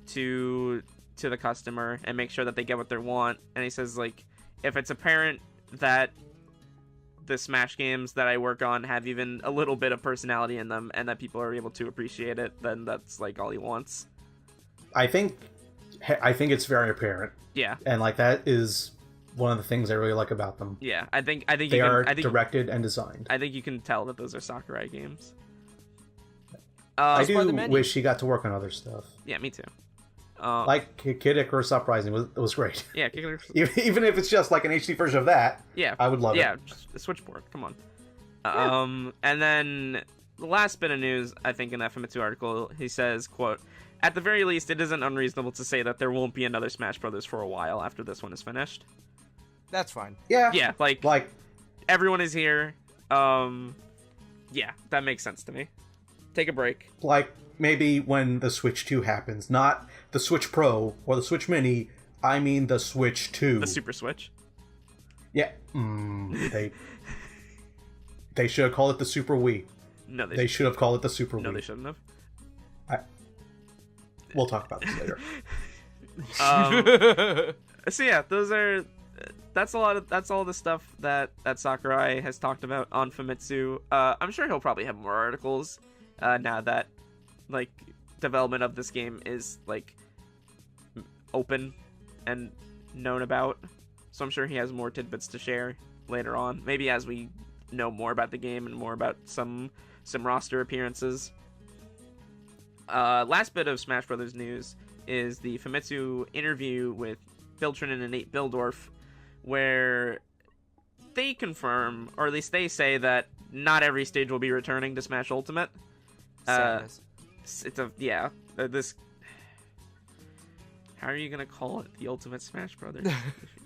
to the customer and make sure that they get what they want. And he says, like, if it's apparent that the Smash games that I work on have even a little bit of personality in them and that people are able to appreciate it, then that's like all he wants. I think it's very apparent. Yeah. And like that is one of the things I really like about them. Yeah, I think they are directed and designed. I think you can tell that those are Sakurai games. I do wish he got to work on other stuff. Yeah, me too. Like Kid Icarus Uprising was great. Yeah, Kid Icarus. Even if it's just like an HD version of that. Yeah, I would love it. Yeah, just a Switchboard. Come on. And then the last bit of news, I think, in that Famitsu article, he says, quote, "At the very least, it isn't unreasonable to say that there won't be another Smash Brothers for a while after this one is finished." That's fine. Yeah. Yeah, like everyone is here. Yeah, that makes sense to me. Take a break. Like maybe when the Switch 2 happens, not the Switch Pro or the Switch Mini. I mean the Switch 2. The Super Switch. Yeah. They should have called it the Super Wii. No, they should have called it the Super Wii. No, they shouldn't have. We'll talk about this later. So yeah, that's all the stuff that Sakurai has talked about on Famitsu. I'm sure he'll probably have more articles now that like development of this game is like open and known about. So I'm sure he has more tidbits to share later on. Maybe as we know more about the game and more about some roster appearances. Last bit of Smash Brothers news is the Famitsu interview with Bill Trinan and Nate Bildorf, where they confirm, or at least they say, that not every stage will be returning to Smash Ultimate. This. How are you gonna call it the Ultimate Smash Brothers?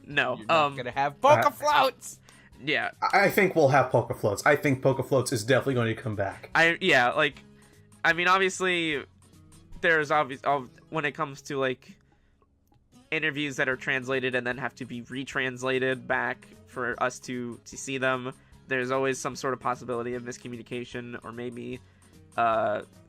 No, you're not gonna have Poke Floats. Yeah, I think we'll have Poke Floats. I think Poke Floats is definitely going to come back. I mean, obviously, there's when it comes to like interviews that are translated and then have to be retranslated back for us to see them. There's always some sort of possibility of miscommunication, or maybe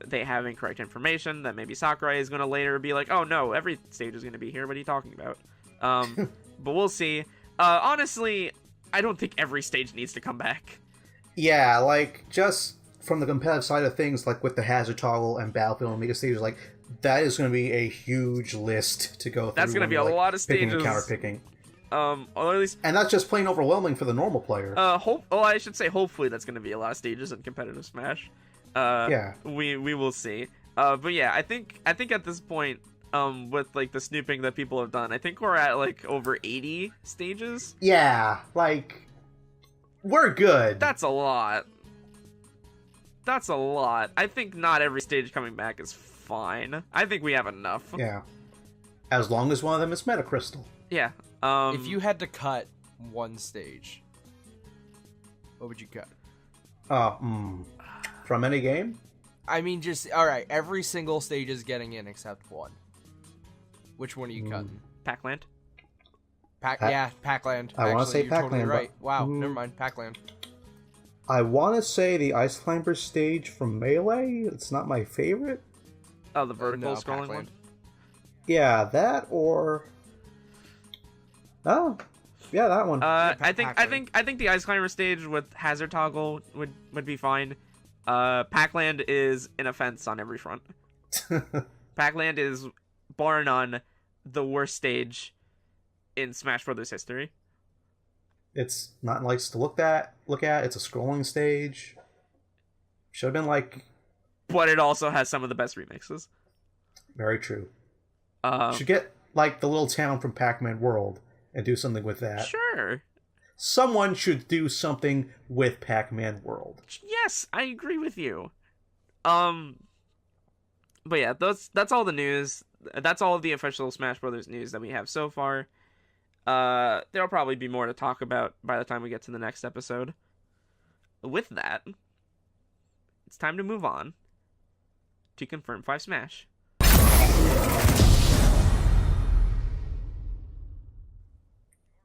they have incorrect information that maybe Sakurai is going to later be like, oh no, every stage is going to be here. What are you talking about? But we'll see. Honestly, I don't think every stage needs to come back. Yeah, like, just from the competitive side of things, like with the Hazard Toggle and Battlefield and Omega stages, like, that is going to be a huge list to go through. That's going to be a lot of stages. Picking and counter-picking. Or at least... And that's just plain overwhelming for the normal player. I should say hopefully that's going to be a lot of stages in competitive Smash. Yeah. We will see. But yeah, I think at this point, with like the snooping that people have done, I think we're at like over 80 stages. Yeah, like, we're good. That's a lot. I think not every stage coming back is fine. I think we have enough. Yeah. As long as one of them is Metacrystal. Yeah. If you had to cut one stage, what would you cut? From any game? I mean, just, alright, every single stage is getting in except one. Which one are you cutting? Pac-Land? Pac-Land. I want to say Pac-Land. Totally right. Wow, never mind, Pac-Land. I want to say the Ice Climber stage from Melee. It's not my favorite. Oh, the vertical scrolling Pac-Land. one? Yeah, that or... Oh, yeah, that one. I think the Ice Climber stage with Hazard Toggle would be fine. Pac-Land is an offense on every front. Pac-Land is, bar none, the worst stage in Smash Brothers history. It's not nice to look at. It's a scrolling stage. Should have been like... But it also has some of the best remixes. Very true. Should get like the little town from Pac-Man World and do something with that. Sure. Someone should do something with Pac-Man World. Yes, I agree with you. But yeah, that's all the news. That's all of the official Smash Brothers news that we have so far. There'll probably be more to talk about by the time we get to the next episode. With that, it's time to move on to Confirm 5 Smash.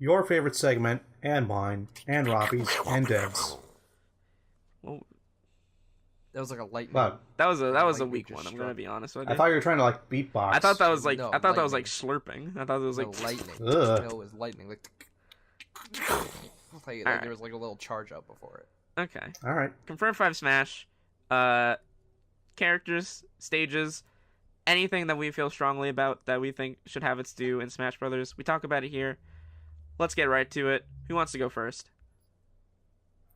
Your favorite segment, and mine, and Robbie's, and Dev's. Well, That was like a lightning. But That was a lightning weak just one. I'm struck. gonna be honest with you. I thought you were trying to like beatbox. I thought that was like No, I thought that was lightning. like slurping. I thought it was like No, lightning. Ugh. No, it was lightning. Like, Alright. there was like a little charge up before it. okay. All right. Confirm 5 Smash. Characters, stages, anything that we feel strongly about that we think should have its due in Smash Brothers. We talk about it here. Let's get right to it. Who wants to go first?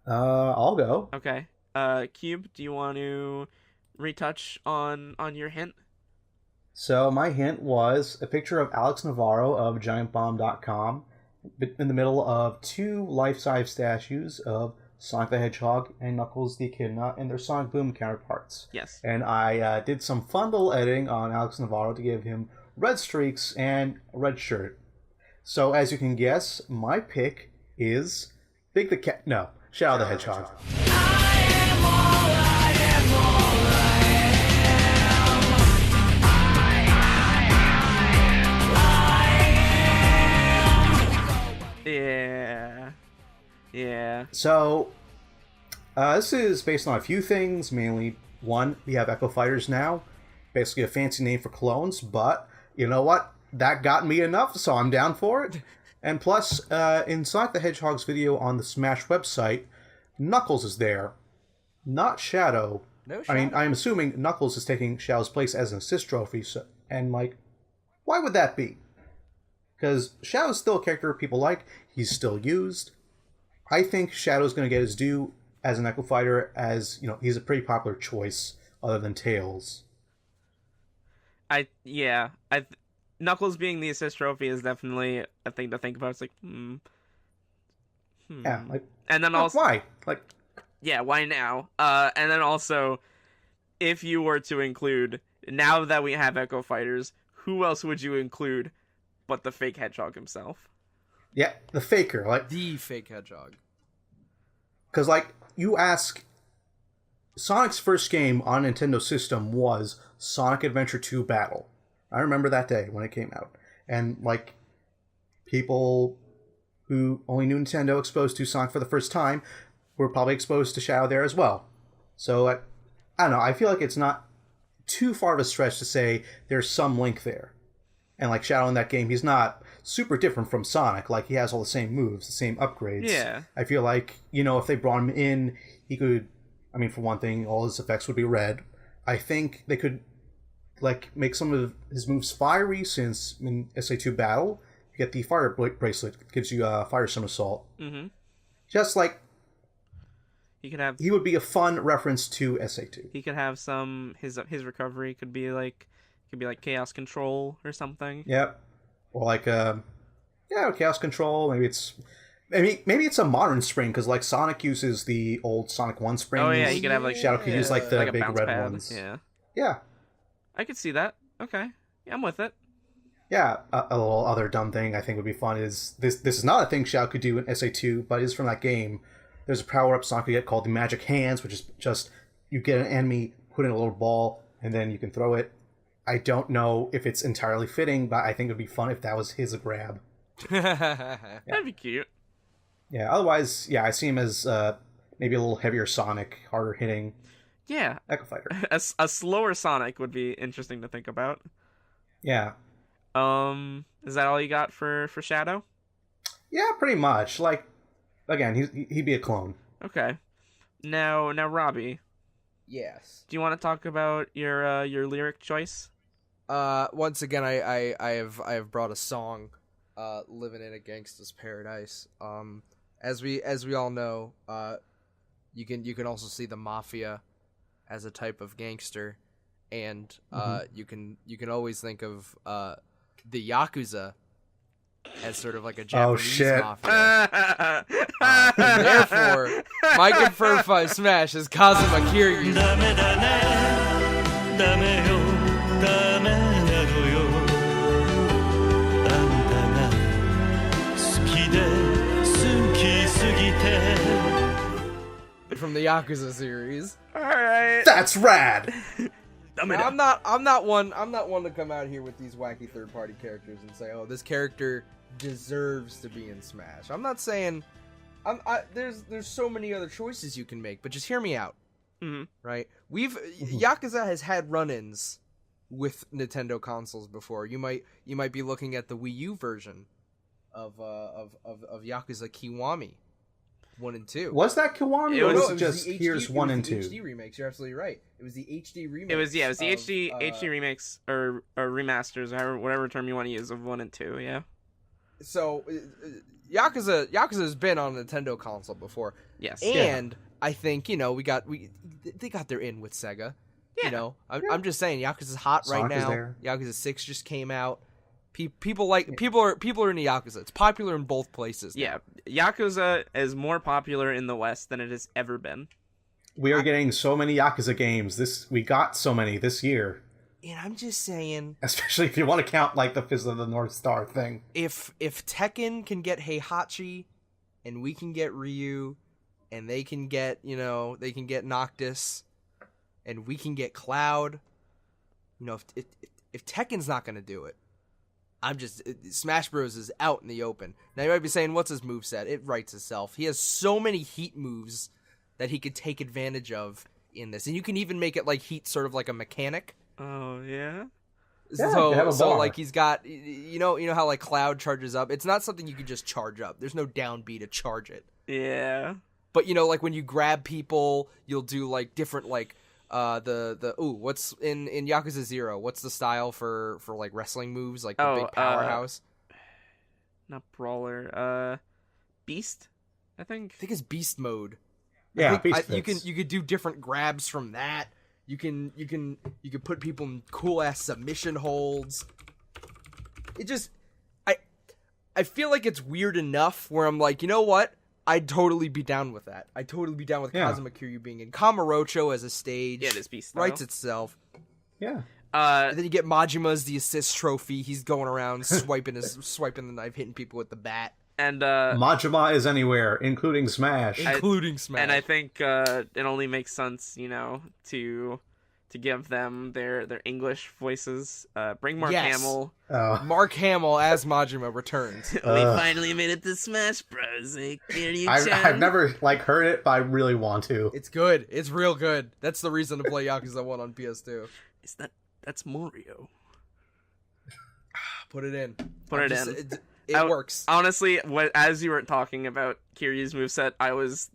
I'll go. Okay. Cube, do you want to retouch on your hint? So my hint was a picture of Alex Navarro of GiantBomb.com in the middle of 2 life-size statues of Sonic the Hedgehog and Knuckles the Echidna and their Sonic Boom counterparts. Yes. And I did some fun little editing on Alex Navarro to give him red streaks and a red shirt. So as you can guess, my pick is Shadow the Hedgehog. Yeah. So, this is based on a few things. Mainly, one, we have Echo Fighters now. Basically a fancy name for clones, but you know what? That got me enough, so I'm down for it. And plus, in Sonic the Hedgehog's video on the Smash website, Knuckles is there, not Shadow. No I mean, Shadow. I'm assuming Knuckles is taking Shadow's place as an assist trophy, so, and like, why would that be? Because Shadow's still a character people like, he's still used. I think Shadow's going to get his due as an Echo Fighter, as, you know, he's a pretty popular choice other than Tails. Knuckles being the assist trophy is definitely a thing to think about. It's like, Yeah, like, and then also, why? Like, yeah, why now? And then also, if you were to include, now that we have Echo Fighters, who else would you include but the fake Hedgehog himself? yeah, the Faker, like, The fake hedgehog. because, like, you ask, Sonic's first game on Nintendo system was Sonic Adventure 2 Battle. I remember that day when it came out. And, like, people who only knew Nintendo exposed to Sonic for the first time were probably exposed to Shadow there as well. So, I don't know, I feel like it's not too far of a stretch to say there's some link there. And, like, Shadow in that game, he's not super different from Sonic. Like, he has all the same moves, the same upgrades. Yeah. I feel like, you know, if they brought him in, he could, I mean, for one thing, all his effects would be red. I think they could, like, make some of his moves fiery, since in SA2 Battle, you get the fire bracelet, gives you a fire somersault. Mm-hmm. Just like, He would be a fun reference to SA2. could have some his recovery could be like Chaos Control or something. Yep. Or like, Chaos Control. Maybe it's a modern spring, because like Sonic uses the old Sonic 1 springs. Oh yeah, you could have like Shadow could use like the like a big bounce red pad. ones. Yeah, Yeah. I could see that. Okay, yeah, I'm with it. Yeah, a little other dumb thing I think would be fun is this is not a thing Shadow could do in SA2, but it is from that game. There's a power-up Sonic could get called the Magic Hands, which is just, you get an enemy, put in a little ball, and then you can throw it. I don't know if it's entirely fitting, but I think it would be fun if that was his grab. That'd be cute. Yeah, otherwise, yeah, I see him as maybe a little heavier Sonic, harder hitting Yeah, Echo Fighter. a slower Sonic would be interesting to think about. Yeah. Is that all you got for Shadow? Yeah, pretty much. Like, again, he'd be a clone. Okay. Now, Robbie, Yes. do you want to talk about your lyric choice? Once again, I have brought a song, "Living in a Gangsta's Paradise." As we all know, you can also see the mafia as a type of gangster, and you can always think of the Yakuza as sort of like a Japanese shit. mafia. And therefore, my confirmed 5 Smash is Kazuma Kiryu. ダメだねダメよダメなのよあんたが好きで好きすぎて From the Yakuza series. All right. That's rad! Now, I'm not one to come out here with these wacky third-party characters and say, "Oh, this character deserves to be in Smash." I'm not saying there's so many other choices you can make, but just hear me out. Mhm. right? Yakuza has had run-ins with Nintendo consoles before. You might be looking at the Wii U version of Yakuza Kiwami 1 and 2. Was that Kiwami, It or was- was No, it just the Here's 1 and 2? HD remakes. You're absolutely right. It was the HD remake. It was the HD remakes or remasters, or whatever term you want to use, of 1 and 2. Yeah. So Yakuza has been on a Nintendo console before. Yes. And I think, they got their in with Sega. Yeah. You know, I'm just saying, Yakuza's hot right Sonic is now. there. Yakuza 6 just came out. People are into Yakuza. It's popular in both places. Now. Yeah. Yakuza is more popular in the West than it has ever been. We are getting so many Yakuza games. We got so many this year. And I'm just saying, Especially if you want to count like the Fist of the North Star thing. if Tekken can get Heihachi, and we can get Ryu, and they can get Noctis, and we can get Cloud, if Tekken's not gonna do it, Smash Bros is out in the open. Now you might be saying, what's his moveset? It writes itself. He has so many Heat moves that he could take advantage of in this, and you can even make it like Heat sort of like a mechanic. Oh yeah. Yeah, you have a bar. Like he's got, how like Cloud charges up. It's not something you can just charge up. There's no down B to charge it. Yeah. But like when you grab people, you'll do like different like what's in Yakuza 0? What's the style for like wrestling moves, like the big powerhouse? Not brawler. Beast, I think. I think it's beast mode. Yeah, you could do different grabs from that. You can put people in cool ass submission holds. It just I feel like it's weird enough where I'm like, you know what? I'd totally be down with that. I'd totally be down with Kazuma Kiryu being in Kamurocho as a stage. Yeah, it is Beast style. Writes itself. Yeah. And then you get Majima as the assist trophy. He's going around swiping the knife, hitting people with the bat. And Majima is anywhere, including Smash. Including Smash. And I think it only makes sense, to give them their English voices. Bring Mark Hamill. Mark Hamill as Majima returns. We finally made it to Smash Bros. I've never heard it, but I really want to. It's good. It's real good. That's the reason to play Yakuza 1 on PS2. That's Mario. Put it in. It works. Honestly, as you were talking about Kiryu's moveset,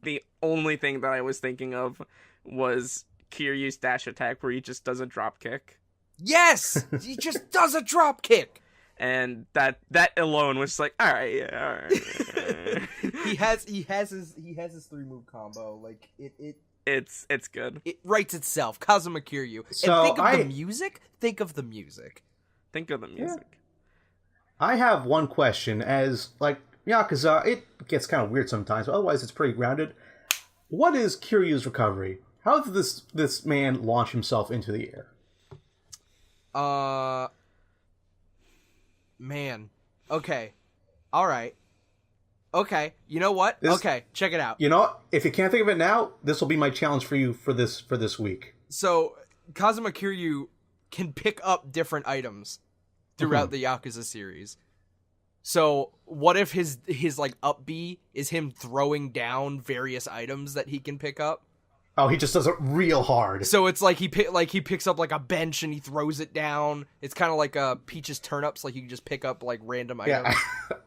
the only thing that I was thinking of was Kiryu's dash attack, where he just does a drop kick. Yes! He just does a drop kick! And that alone was like, alright, yeah, alright. he has his 3-move combo. Like it's good. It writes itself. Kazuma Kiryu. So and think of the music. Think of the music. Think of the music. Yeah. I have one question. As Yakuza, it gets kind of weird sometimes, but otherwise it's pretty grounded. What is Kiryu's recovery? How does this man launch himself into the air? Man. Okay. All right. Okay. You know what? Okay. Check it out. You know what? If you can't think of it now, this will be my challenge for you for this week. So Kazuma Kiryu can pick up different items throughout the Yakuza series. So what if his up B is him throwing down various items that he can pick up? Oh, he just does it real hard. So it's like he picks up like a bench and he throws it down. It's kind of like Peach's turnips. Like you can just pick up like random items. Yeah,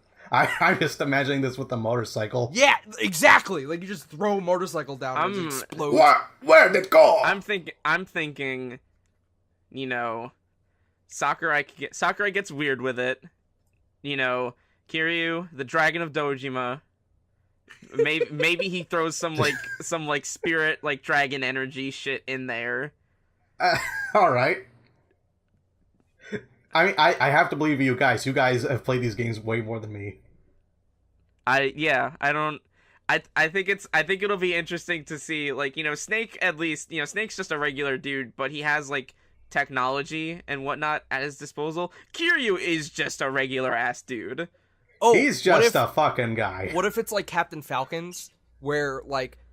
I'm just imagining this with the motorcycle. Yeah, exactly. Like you just throw a motorcycle down and it explodes. Where'd it go? I'm thinking, Sakurai gets weird with it. Kiryu, the Dragon of Dojima. Maybe he throws some spirit dragon energy shit in there. All right. I mean, I have to believe you guys. You guys have played these games way more than me. I think it'll be interesting to see, Snake, at least, Snake's just a regular dude, but he has technology and whatnot at his disposal. Kiryu is just a regular ass dude. Oh, he's just a fucking guy. What if it's like Captain Falcon's, where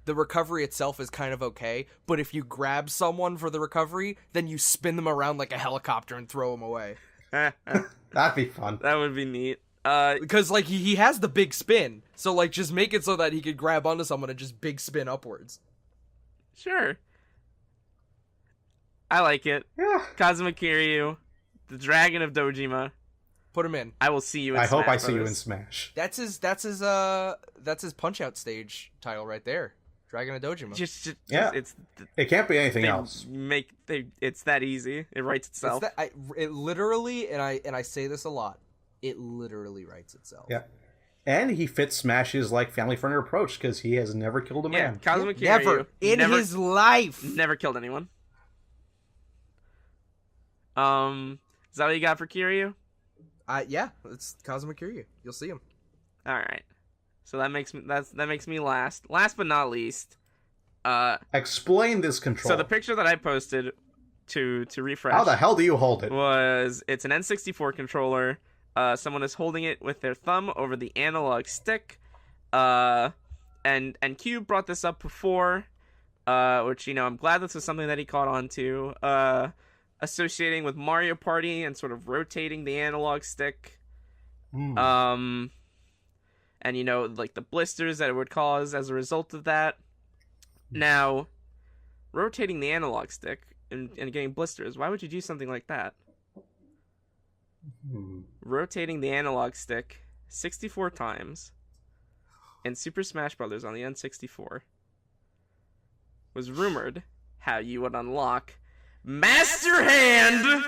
the recovery itself is kind of okay, but if you grab someone for the recovery, then you spin them around like a helicopter and throw them away? That'd be fun. That would be neat. Because he has the big spin, so just make it so that he could grab onto someone and just big spin upwards. Sure. I like it. Yeah. Kazuma Kiryu, the Dragon of Dojima. Put him in. I will see you in I Smash hope I see you in Brothers. Smash. That's his Punch Out stage title right there. Dragon of Dojima. Just Yeah. it's It can't be anything they else. it's that easy. It writes itself. It literally, and I say this a lot, it literally writes itself. Yeah. And he fits Smash's like family-friendly approach because he has never killed a Yeah, man. Kazuma Kiryu Never in never, his life. never killed anyone. Is that what you got for Kiryu? Yeah, it's Kazuma Kiryu. You'll see him. All right. So that makes me last. Last but not least, Explain this control. so the picture that I posted to refresh. How the hell do you hold it? It's an N64 controller. Someone is holding it with their thumb over the analog stick. And Q brought this up before, which I'm glad this is something that he caught on to. Associating with Mario Party and sort of rotating the analog stick. And like the blisters that it would cause as a result of that. Now, rotating the analog stick and getting blisters, why would you do something like that? Rotating the analog stick 64 times in Super Smash Bros. On the N64 was rumored how you would unlock Master Hand!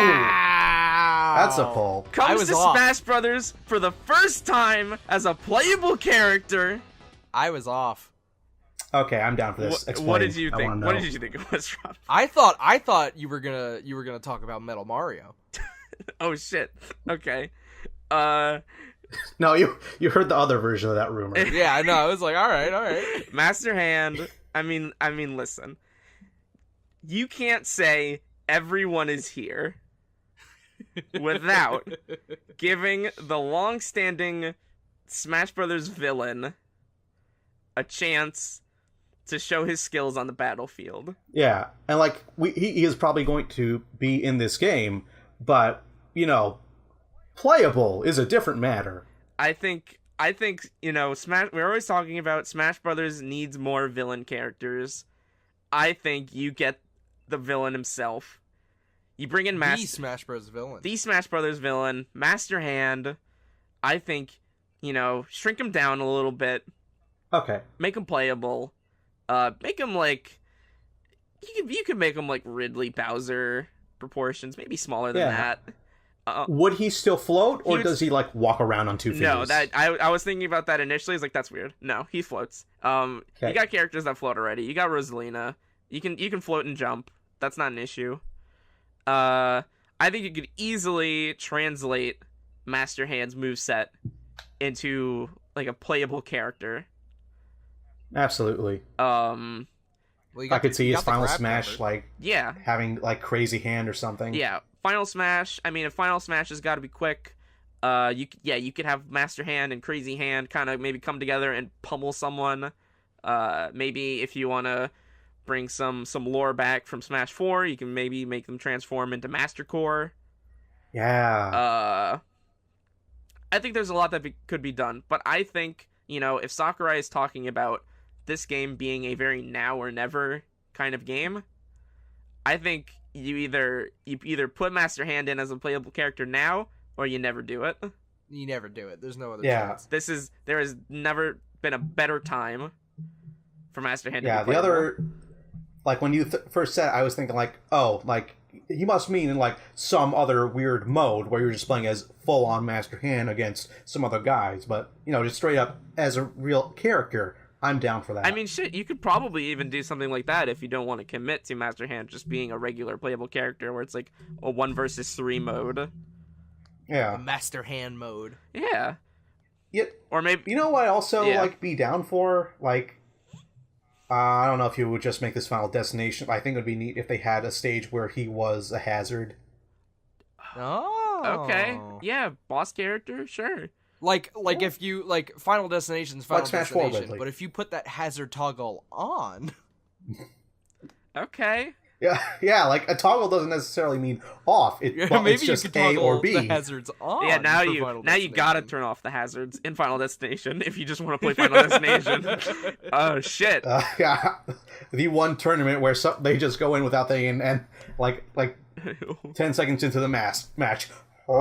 Wow. That's a pull. Comes was to off. Smash Brothers for the first time as a playable character. I was off. Okay, I'm down for this. What did Explain. you I think? wanna What know. did you think it was, Rob? I thought you were gonna talk about Metal Mario. Oh shit. Okay. No, you heard the other version of that rumor. Yeah, I know. I was like, all right. Master Hand. I mean, listen. You can't say everyone is here without giving the long-standing Smash Brothers villain a chance to show his skills on the battlefield. Yeah, and like he is probably going to be in this game, but playable is a different matter. I think Smash. We're always talking about Smash Brothers needs more villain characters. I think you get the villain himself. You bring in The Smash Bros. Villain. the Smash Brothers villain, Master Hand. I think shrink him down a little bit, Okay. make him playable. Make him like you could make him like Ridley Bowser proportions, maybe smaller than Yeah. that. Would he still float, or would- does he like walk around on 2 feet? No, that I was thinking about that initially. It's like that's weird. No, he floats. You got characters that float already. You got Rosalina. You can float and jump. That's not an issue. I think you could easily translate Master Hand's moveset into like a playable character. Absolutely. Well, you got I could see you his got the final grab smash covered. like Yeah, having like crazy hand or something. yeah. Final Smash. I mean, if Final Smash has got to be quick. You could have Master Hand and Crazy Hand kind of maybe come together and pummel someone. Maybe if you want to bring some lore back from Smash 4, you can maybe make them transform into Master Core. Yeah. I think there's a lot that could be done, but I think if Sakurai is talking about this game being a very now or never kind of game, I think you either put Master Hand in as a playable character now, or you never do it. You never do it. There's no other Yeah. chance. There has never been a better time for Master Hand. Yeah. to be The playable. other, like when you first said, it, I was thinking like, oh, like he must mean in like some other weird mode where you're just playing as full on Master Hand against some other guys, but just straight up as a real character. I'm down for that. I mean, shit, you could probably even do something like that if you don't want to commit to Master Hand just being a regular playable character where it's like a 1 versus 3 mode. yeah. A Master Hand mode. Yeah. Yeah. Or maybe You know what? Also, Yeah. like, be down for like. I don't know if you would just make this Final Destination. But I think it would be neat if they had a stage where he was a hazard. Oh. okay. Yeah, boss character, sure. Like if you like Final Destination's Final Like Smash 4, Destination, Ridley. but if you put that hazard toggle on, Okay. Yeah, like a toggle doesn't necessarily mean off. Maybe It's just you could A toggle or B. the hazards on. Yeah, now for you Final gotta Destination. turn off the hazards in Final Destination if you just want to play Final Destination. Oh shit! Yeah, the one tournament where they just go in without thinking, and like 10 seconds into the match. You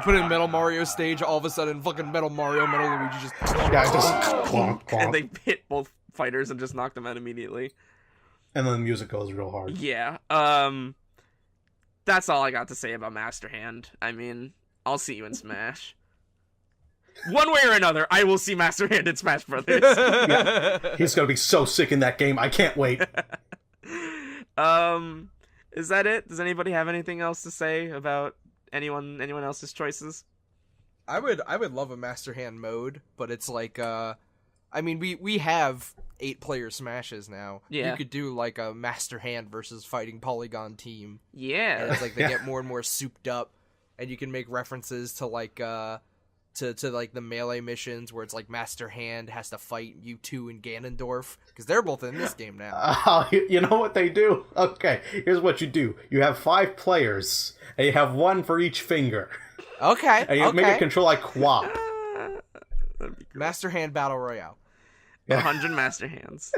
put in Metal Mario stage, all of a sudden, fucking Metal Mario, Metal Luigi just. Yeah, just clonk, clonk. And they hit both fighters and just knock them out immediately. And then the music goes real hard. Yeah. That's all I got to say about Master Hand. I mean, I'll see you in Smash. One way or another, I will see Master Hand in Smash Brothers. Yeah. He's gonna be so sick in that game. I can't wait. Is that it? Does anybody have anything else to say about anyone else's choices? I would love a Master Hand mode, but it's like, I mean, we have 8-player Smashes now. Yeah. You could do like a Master Hand versus Fighting Polygon team. And Yeah. it's like they get more and more souped up, and you can make references to like to like the melee missions where it's like Master Hand has to fight U2 and Ganondorf because they're both in this game now. You know what they do? Okay, here's what you do. You have 5 players, and you have 1 for each finger. Okay, And you make it control like QWOP. That'd be great. Master Hand Battle Royale. 100 Master Hands.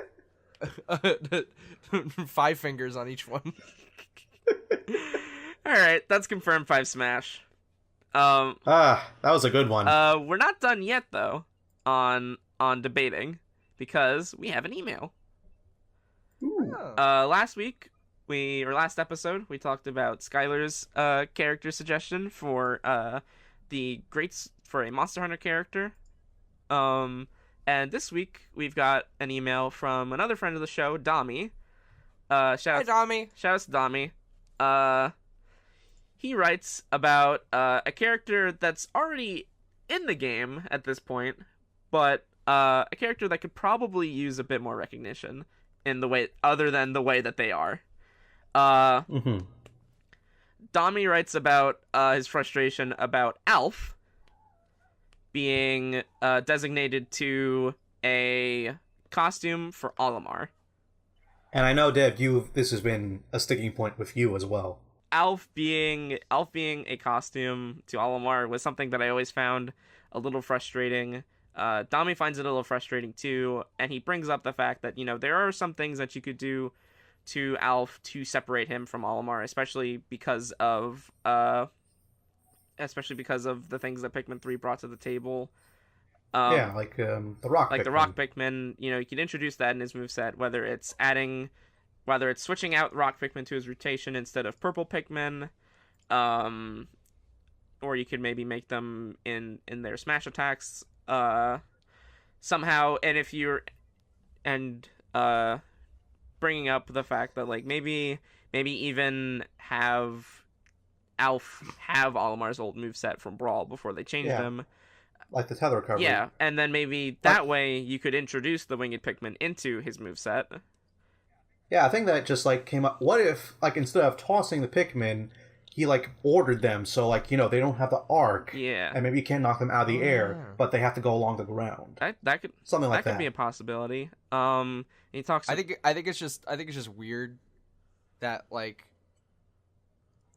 5 fingers on each one. Alright, that's confirmed 5 Smash. That was a good one. We're not done yet though on debating because we have an email. Oh. Last episode we talked about Skylar's character suggestion for a Monster Hunter character. And this week we've got an email from another friend of the show, Dami. Hi, Dami. Shout out to Dami. He writes about a character that's already in the game at this point, but a character that could probably use a bit more recognition in the way other than the way that they are. Dami writes about his frustration about Alf being designated to a costume for Olimar. And I know, Dev, this has been a sticking point with you as well. Alf being a costume to Olimar was something that I always found a little frustrating. Dami finds it a little frustrating too, and he brings up the fact that, there are some things that you could do to Alf to separate him from Olimar, especially because of the things that Pikmin 3 brought to the table. Like the rock. Like Pikmin. the rock Pikmin, you could introduce that in his moveset, whether it's switching out rock Pikmin to his rotation instead of purple Pikmin, or you could maybe make them in their smash attacks somehow. And if you're bringing up the fact that like maybe even have Alf have Olimar's old moveset from Brawl before they changed him. Like the tether recovery. Yeah, and then maybe that way you could introduce the winged Pikmin into his moveset. Yeah, I think that just like came up. What if like instead of tossing the Pikmin, he like ordered them so like they don't have the arc. Yeah. And maybe you can't knock them out of the air, but they have to go along the ground. That could Something like that that. could be a possibility. He talks. I think it's just weird that like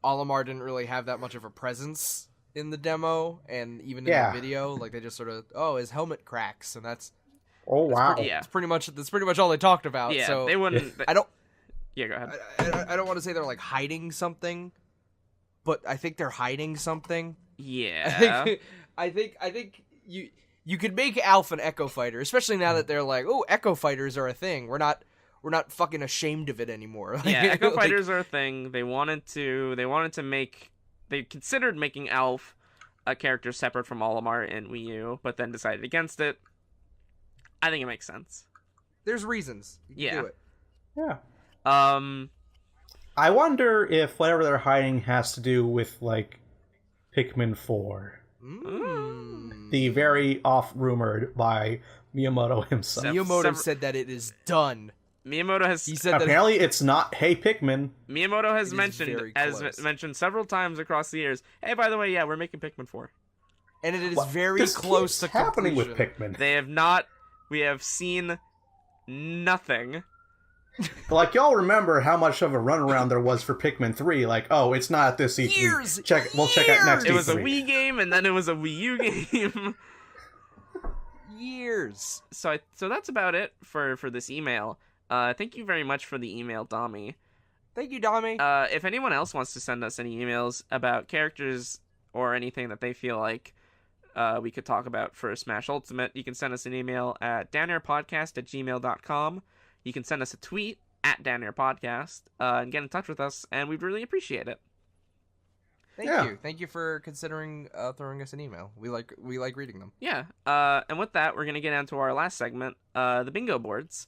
Olimar didn't really have that much of a presence in the demo and even in the video. Like they just sort of his helmet cracks and that's wow. Yeah. that's pretty much all they talked about. Yeah, so they wouldn't. I don't. Yeah, go ahead. I don't want to say they're like hiding something, but I think they're hiding something. Yeah. I think you could make Alf an Echo Fighter, especially now that they're like, oh, Echo Fighters are a thing. We're not fucking ashamed of it anymore. Like, Yeah, Echo like, Fighters are a thing. They considered making Alf a character separate from Olimar in Wii U, but then decided against it. I think it makes sense. There's reasons. You can do it. Yeah. I wonder if whatever they're hiding has to do with like Pikmin 4. The very oft-rumored by Miyamoto himself. Miyamoto said that it is done. Miyamoto has. He said apparently it's not. Hey Pikmin. Miyamoto has very mentioned several times across the years. Hey, by the way, yeah, we're making Pikmin 4. and it is What? very This close to keeps happening completion. with Pikmin. They have not. We have seen nothing But like y'all remember how much of a runaround there was for Pikmin 3? Like, oh, it's not at this E3. We'll check out next. It was a E3. Wii game, and then it was a Wii U game. Years. So that's about it for this email. Thank you very much for the email, Dami. Thank you, Dami. If anyone else wants to send us any emails about characters or anything that they feel like we could talk about for Smash Ultimate, you can send us an email at downairpodcast@gmail.com. You can send us a tweet at downairpodcast and get in touch with us, and we'd really appreciate it. Thank you. Thank you for considering throwing us an email. We like reading them. Yeah. And with that, we're going to get into our last segment, the bingo boards.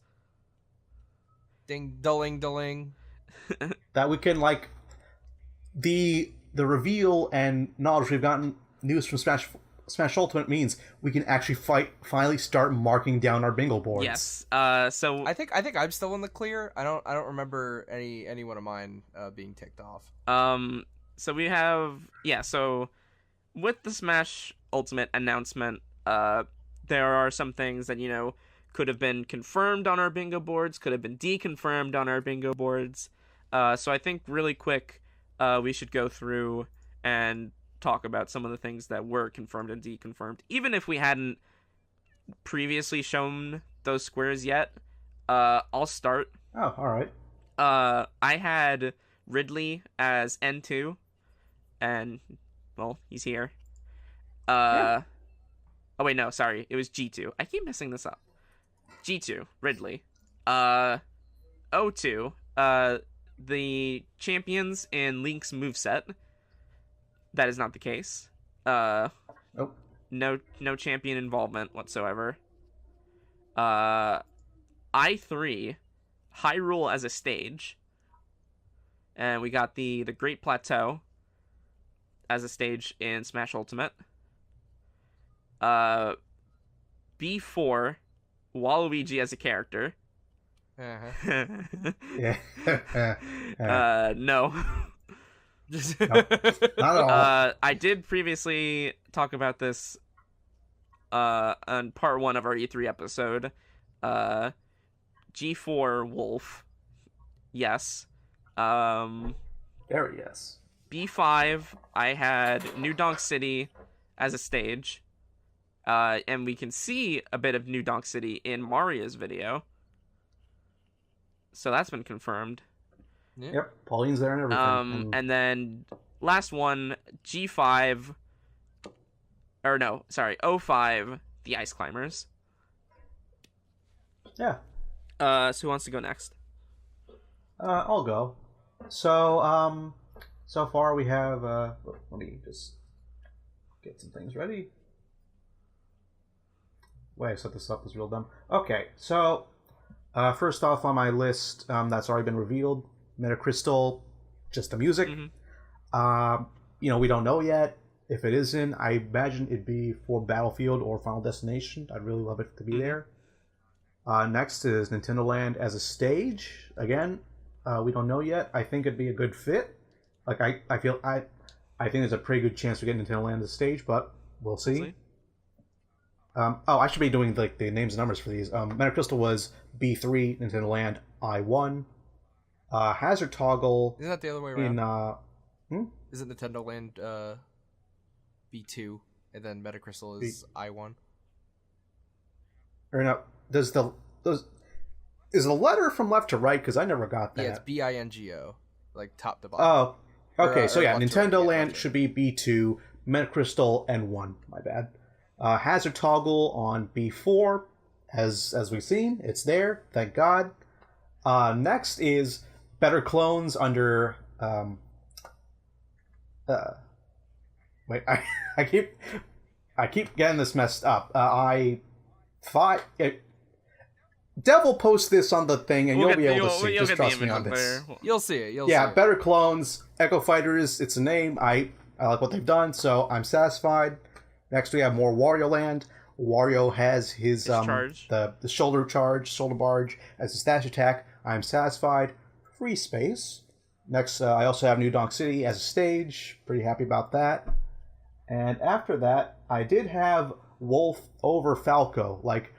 Ding, dulling, dulling. That we can like the reveal and knowledge we've gotten news from Smash Ultimate means we can actually finally start marking down our bingo boards. Yes. So I think I'm still in the clear. I don't remember any one of mine being ticked off. So we have so with the Smash Ultimate announcement, there are some things that could have been confirmed on our bingo boards, could have been deconfirmed on our bingo boards. So I think really quick, we should go through and talk about some of the things that were confirmed and deconfirmed, even if we hadn't previously shown those squares yet. I'll start. Oh, all right. I had Ridley as N2, and well, he's here. Oh wait, no, sorry, it was G2. I keep messing this up. G2, Ridley. O2, the champions in Link's moveset. That is not the case. Nope. No champion involvement whatsoever. I3, Hyrule as a stage. And we got the Great Plateau as a stage in Smash Ultimate. B4, Waluigi as a character. Uh-huh. Yeah. No. Nope. Not at all. I did previously talk about this on part 1 of our E3 episode. G4 Wolf. Yes. Very yes. B5, I had New Donk City as a stage. And we can see a bit of New Donk City in Maria's video. So that's been confirmed. Yep, Pauline's there and everything. And then last one, G5, or no, sorry, O5, the Ice Climbers. Yeah. So who wants to go next? I'll go. So, so far we have, let me just get some things ready. Way I set this up is real dumb. Okay, so, first off on my list, that's already been revealed, Metacrystal, just the music. Mm-hmm. We don't know yet. If it isn't, I imagine it'd be for Battlefield or Final Destination. I'd really love it to be there. Next is Nintendo Land as a stage. Again, we don't know yet. I think it'd be a good fit. Like I think there's a pretty good chance we get Nintendo Land as a stage, but we'll see. I should be doing like the names and numbers for these. Metacrystal was B3, Nintendo Land I1. Hazard Toggle. Isn't that the other way around? Isn't Nintendo Land B2 and then Metacrystal is I1? Or no, is the letter from left to right? Because I never got that. Yeah, it's BINGO, like top to bottom. Oh, okay. So yeah, Nintendo right, Land should be B2, Metacrystal N1. My bad. Hazard Toggle on B4, as we've seen, it's there. Thank God. Next is Better Clones under. Wait, I keep getting this messed up. Devil post this on the thing, and you'll be able to see. Just trust me on this. You'll see it. You'll yeah, see it. Better Clones, Echo Fighters. It's a name. I like what they've done, so I'm satisfied. Next, we have more Wario Land. Wario has his charge. the shoulder barge as a stash attack. I'm satisfied. Free space. Next, I also have New Donk City as a stage. Pretty happy about that. And after that, I did have Wolf over Falco. Like,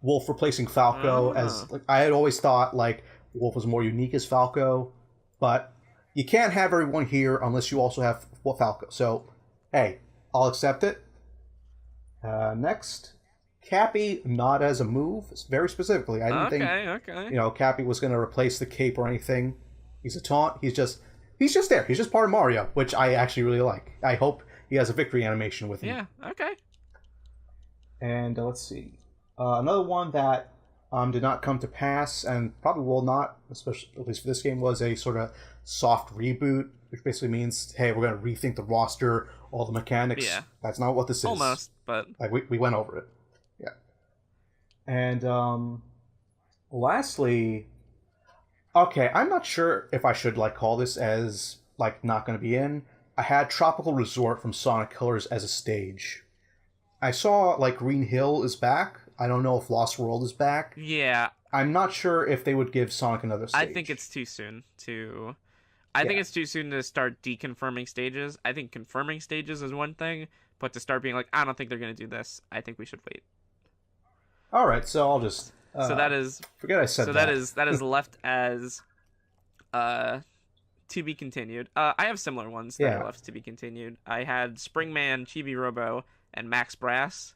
Wolf replacing Falco as... Like, I had always thought, like, Wolf was more unique as Falco, but you can't have everyone here unless you also have Falco. So, hey, I'll accept it. Next, Cappy, not as a move, very specifically. I didn't think Cappy was going to replace the cape or anything. He's a taunt. He's just there. He's just part of Mario, which I actually really like. I hope he has a victory animation with him. Yeah, okay. And let's see. Another one that did not come to pass, and probably will not, especially at least for this game, was a sort of soft reboot, which basically means, hey, we're going to rethink the roster, all the mechanics. Yeah. That's not what this is. Almost, but... Like, we went over it. Yeah. And lastly... Okay, I'm not sure if I should call this as not going to be in. I had Tropical Resort from Sonic Colors as a stage. I saw Green Hill is back. I don't know if Lost World is back. Yeah. I'm not sure if they would give Sonic another stage. I think it's too soon to... I think it's too soon to start deconfirming stages. I think confirming stages is one thing, but to start being I don't think they're going to do this, I think we should wait. All right, so I'll just... so that is... Forget I said that. So that is left as... to be continued. I have similar ones that are left to be continued. I had Springman, Chibi Robo, and Max Brass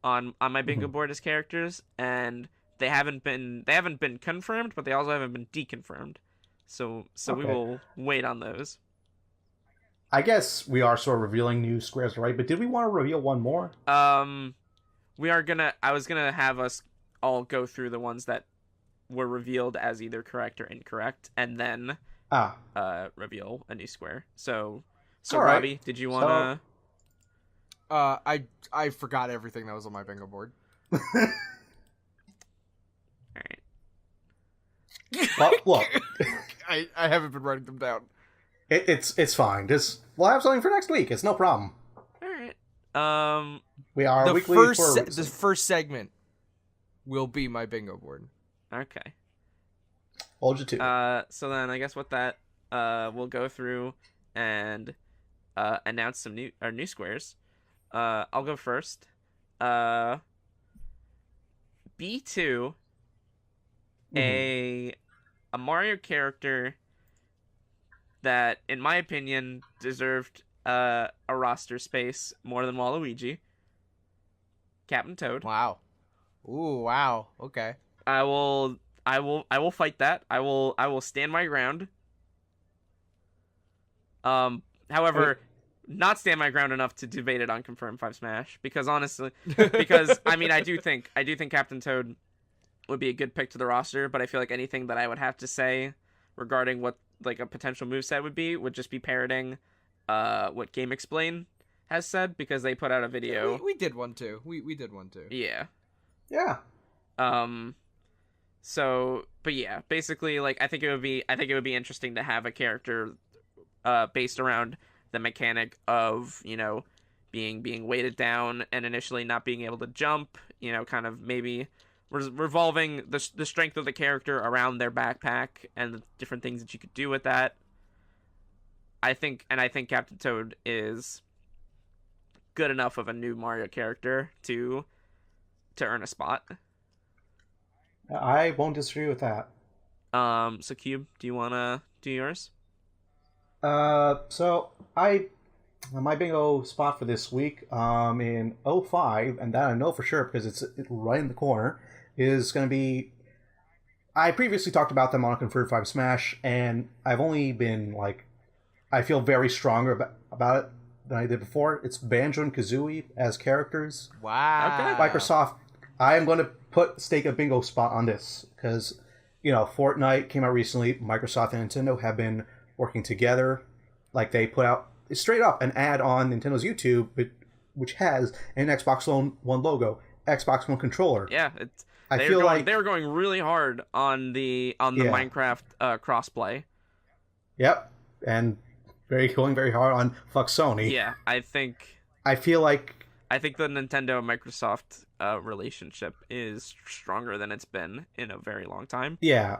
on my bingo board as characters, and they haven't been confirmed, but they also haven't been deconfirmed. So we will wait on those. I guess we are sort of revealing new squares, right? But did we want to reveal one more? I was gonna have us all go through the ones that were revealed as either correct or incorrect, and then reveal a new square. So all Robbie, right. did you wanna? I forgot everything that was on my bingo board. All right. Well, look, I haven't been writing them down. it's fine. We'll have something for next week. It's no problem. All right. We are The weekly the first segment will be my bingo board. Okay. Hold you to. So then I guess with that, we'll go through and announce some new squares. I'll go first. B2, a Mario character that, in my opinion, deserved a roster space more than Waluigi. Captain Toad. Wow. Ooh, wow. Okay. I will fight that. I will stand my ground. However, not stand my ground enough to debate it on Confirm 5 Smash, because honestly, I do think Captain Toad would be a good pick to the roster, but I feel like anything that I would have to say regarding what a potential moveset would just be parroting what Game Explain has said, because they put out a video. We did one too. We did one too. Yeah. Yeah. So, but yeah, basically, I think it would be interesting to have a character based around the mechanic of, being weighted down and initially not being able to jump, kind of maybe revolving the strength of the character around their backpack and the different things that you could do with that. I think Captain Toad is good enough of a new Mario character to earn a spot. I won't disagree with that. So Cube, do you want to do yours? So my bingo spot for this week, in 05, and that I know for sure because it's right in the corner, is going to be... I previously talked about them on Confirmed 5 Smash, and I've only been, I feel very stronger about it than I did before. It's Banjo and Kazooie as characters. Wow. Okay. Microsoft, I am going to stake a bingo spot on this, because, Fortnite came out recently. Microsoft and Nintendo have been working together. They put out straight up an ad on Nintendo's YouTube, which has an Xbox One logo, Xbox One controller. Yeah, they were going really hard on the Minecraft crossplay. Yep, and going very hard on fuck Sony. Yeah, I feel like the Nintendo Microsoft relationship is stronger than it's been in a very long time. Yeah,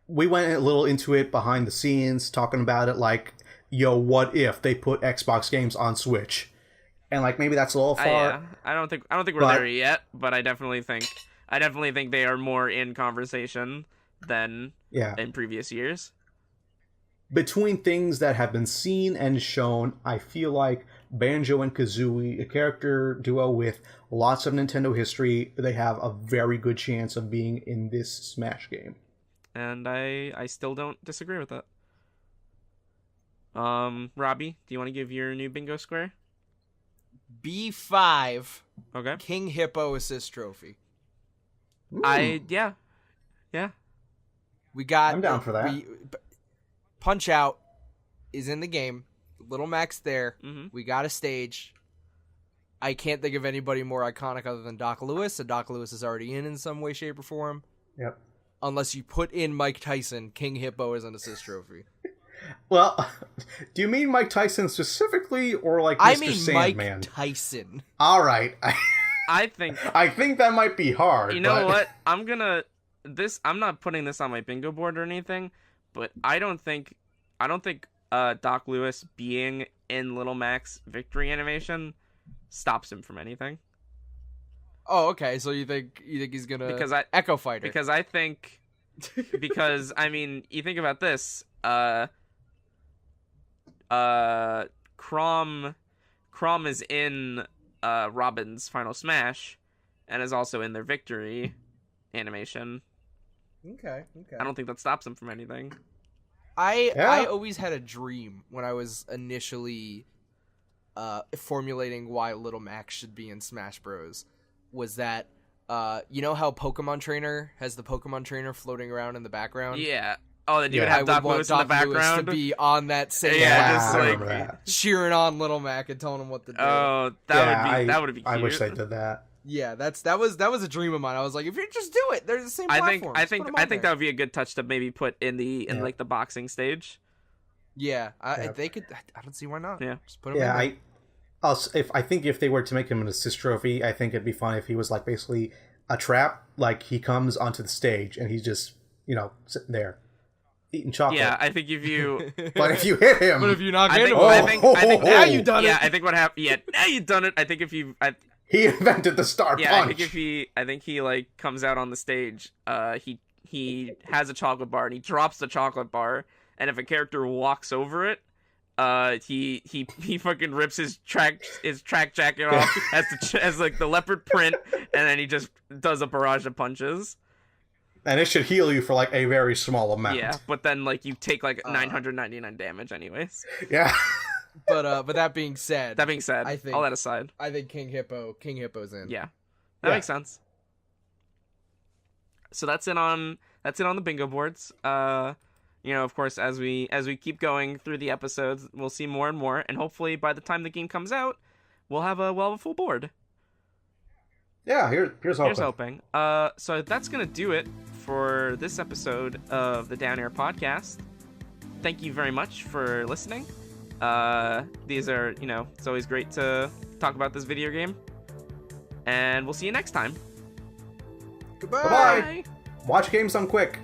we went a little into it behind the scenes, talking about it yo, what if they put Xbox games on Switch? And maybe that's a little far. Yeah. I don't think we're there yet, but I definitely think they are more in conversation than Yeah. in previous years. Between things that have been seen and shown, I feel like Banjo and Kazooie, a character duo with lots of Nintendo history, they have a very good chance of being in this Smash game. And I still don't disagree with that. Robbie, do you want to give your new bingo square? B5 Okay. King Hippo assist trophy. Yeah. We got. I'm down for that. Punch Out is in the game. Little Mac's there. Mm-hmm. We got a stage. I can't think of anybody more iconic other than Doc Lewis, and Doc Lewis is already in some way, shape, or form. Yep. Unless you put in Mike Tyson, King Hippo is an assist trophy. Well, do you mean Mike Tyson specifically, or like Mr. I mean Sandman? Mike Tyson. All right. I think I think that might be hard. you know but... what? I'm not putting this on my bingo board or anything, but I don't think Doc Lewis being in Little Mac's victory animation stops him from anything. Oh, okay. So you think he's gonna Echo Fighter? Because I think I mean, you think about this. Crom is in Robin's Final Smash, and is also in their victory animation. Okay. I don't think that stops them from anything. I always had a dream when I was initially formulating why Little Mac should be in Smash Bros. Was that you know how Pokemon Trainer has the Pokemon Trainer floating around in the background? Yeah. Oh, then you would I have Doc would want Lewis in the Doc Lewis background. to be on that same Yeah, level, just I like remember that. cheering on Little Mac and telling him what to do. Oh, that would be cute. I wish they did that. Yeah, that was a dream of mine. I was like, if you just do it, they're the same platform. I think that would be a good touch to maybe put in like the boxing stage. Yeah, they could. I don't see why not. Yeah, just put him in there. I think if they were to make him an assist trophy, I think it'd be fun if he was like basically a trap. Like he comes onto the stage and he's just sitting there eating chocolate. Yeah, I think if you But if you hit him, But if you knock I into think, him, I think now you done it. Yeah, I think what happened. Yeah, now you've done it. I think if you, he invented the star yeah, punch. I think he like comes out on the stage. He has a chocolate bar and he drops the chocolate bar, and if a character walks over it, he fucking rips his track jacket off as like the leopard print, and then he just does a barrage of punches. And it should heal you for like a very small amount. Yeah, but then like you take like 999 damage anyways. Yeah. But that being said, I think all that aside, I think King Hippo's in. yeah, that makes sense. So that's it on the bingo boards. Of course, as we keep going through the episodes, we'll see more and more, and hopefully by the time the game comes out, we'll have a full board. Yeah, here's hoping. Here's hoping. So that's gonna do it for this episode of the DownAir podcast. Thank you very much for listening. These are, it's always great to talk about this video game, and we'll see you next time. Goodbye. Bye-bye. Watch Games Done Quick.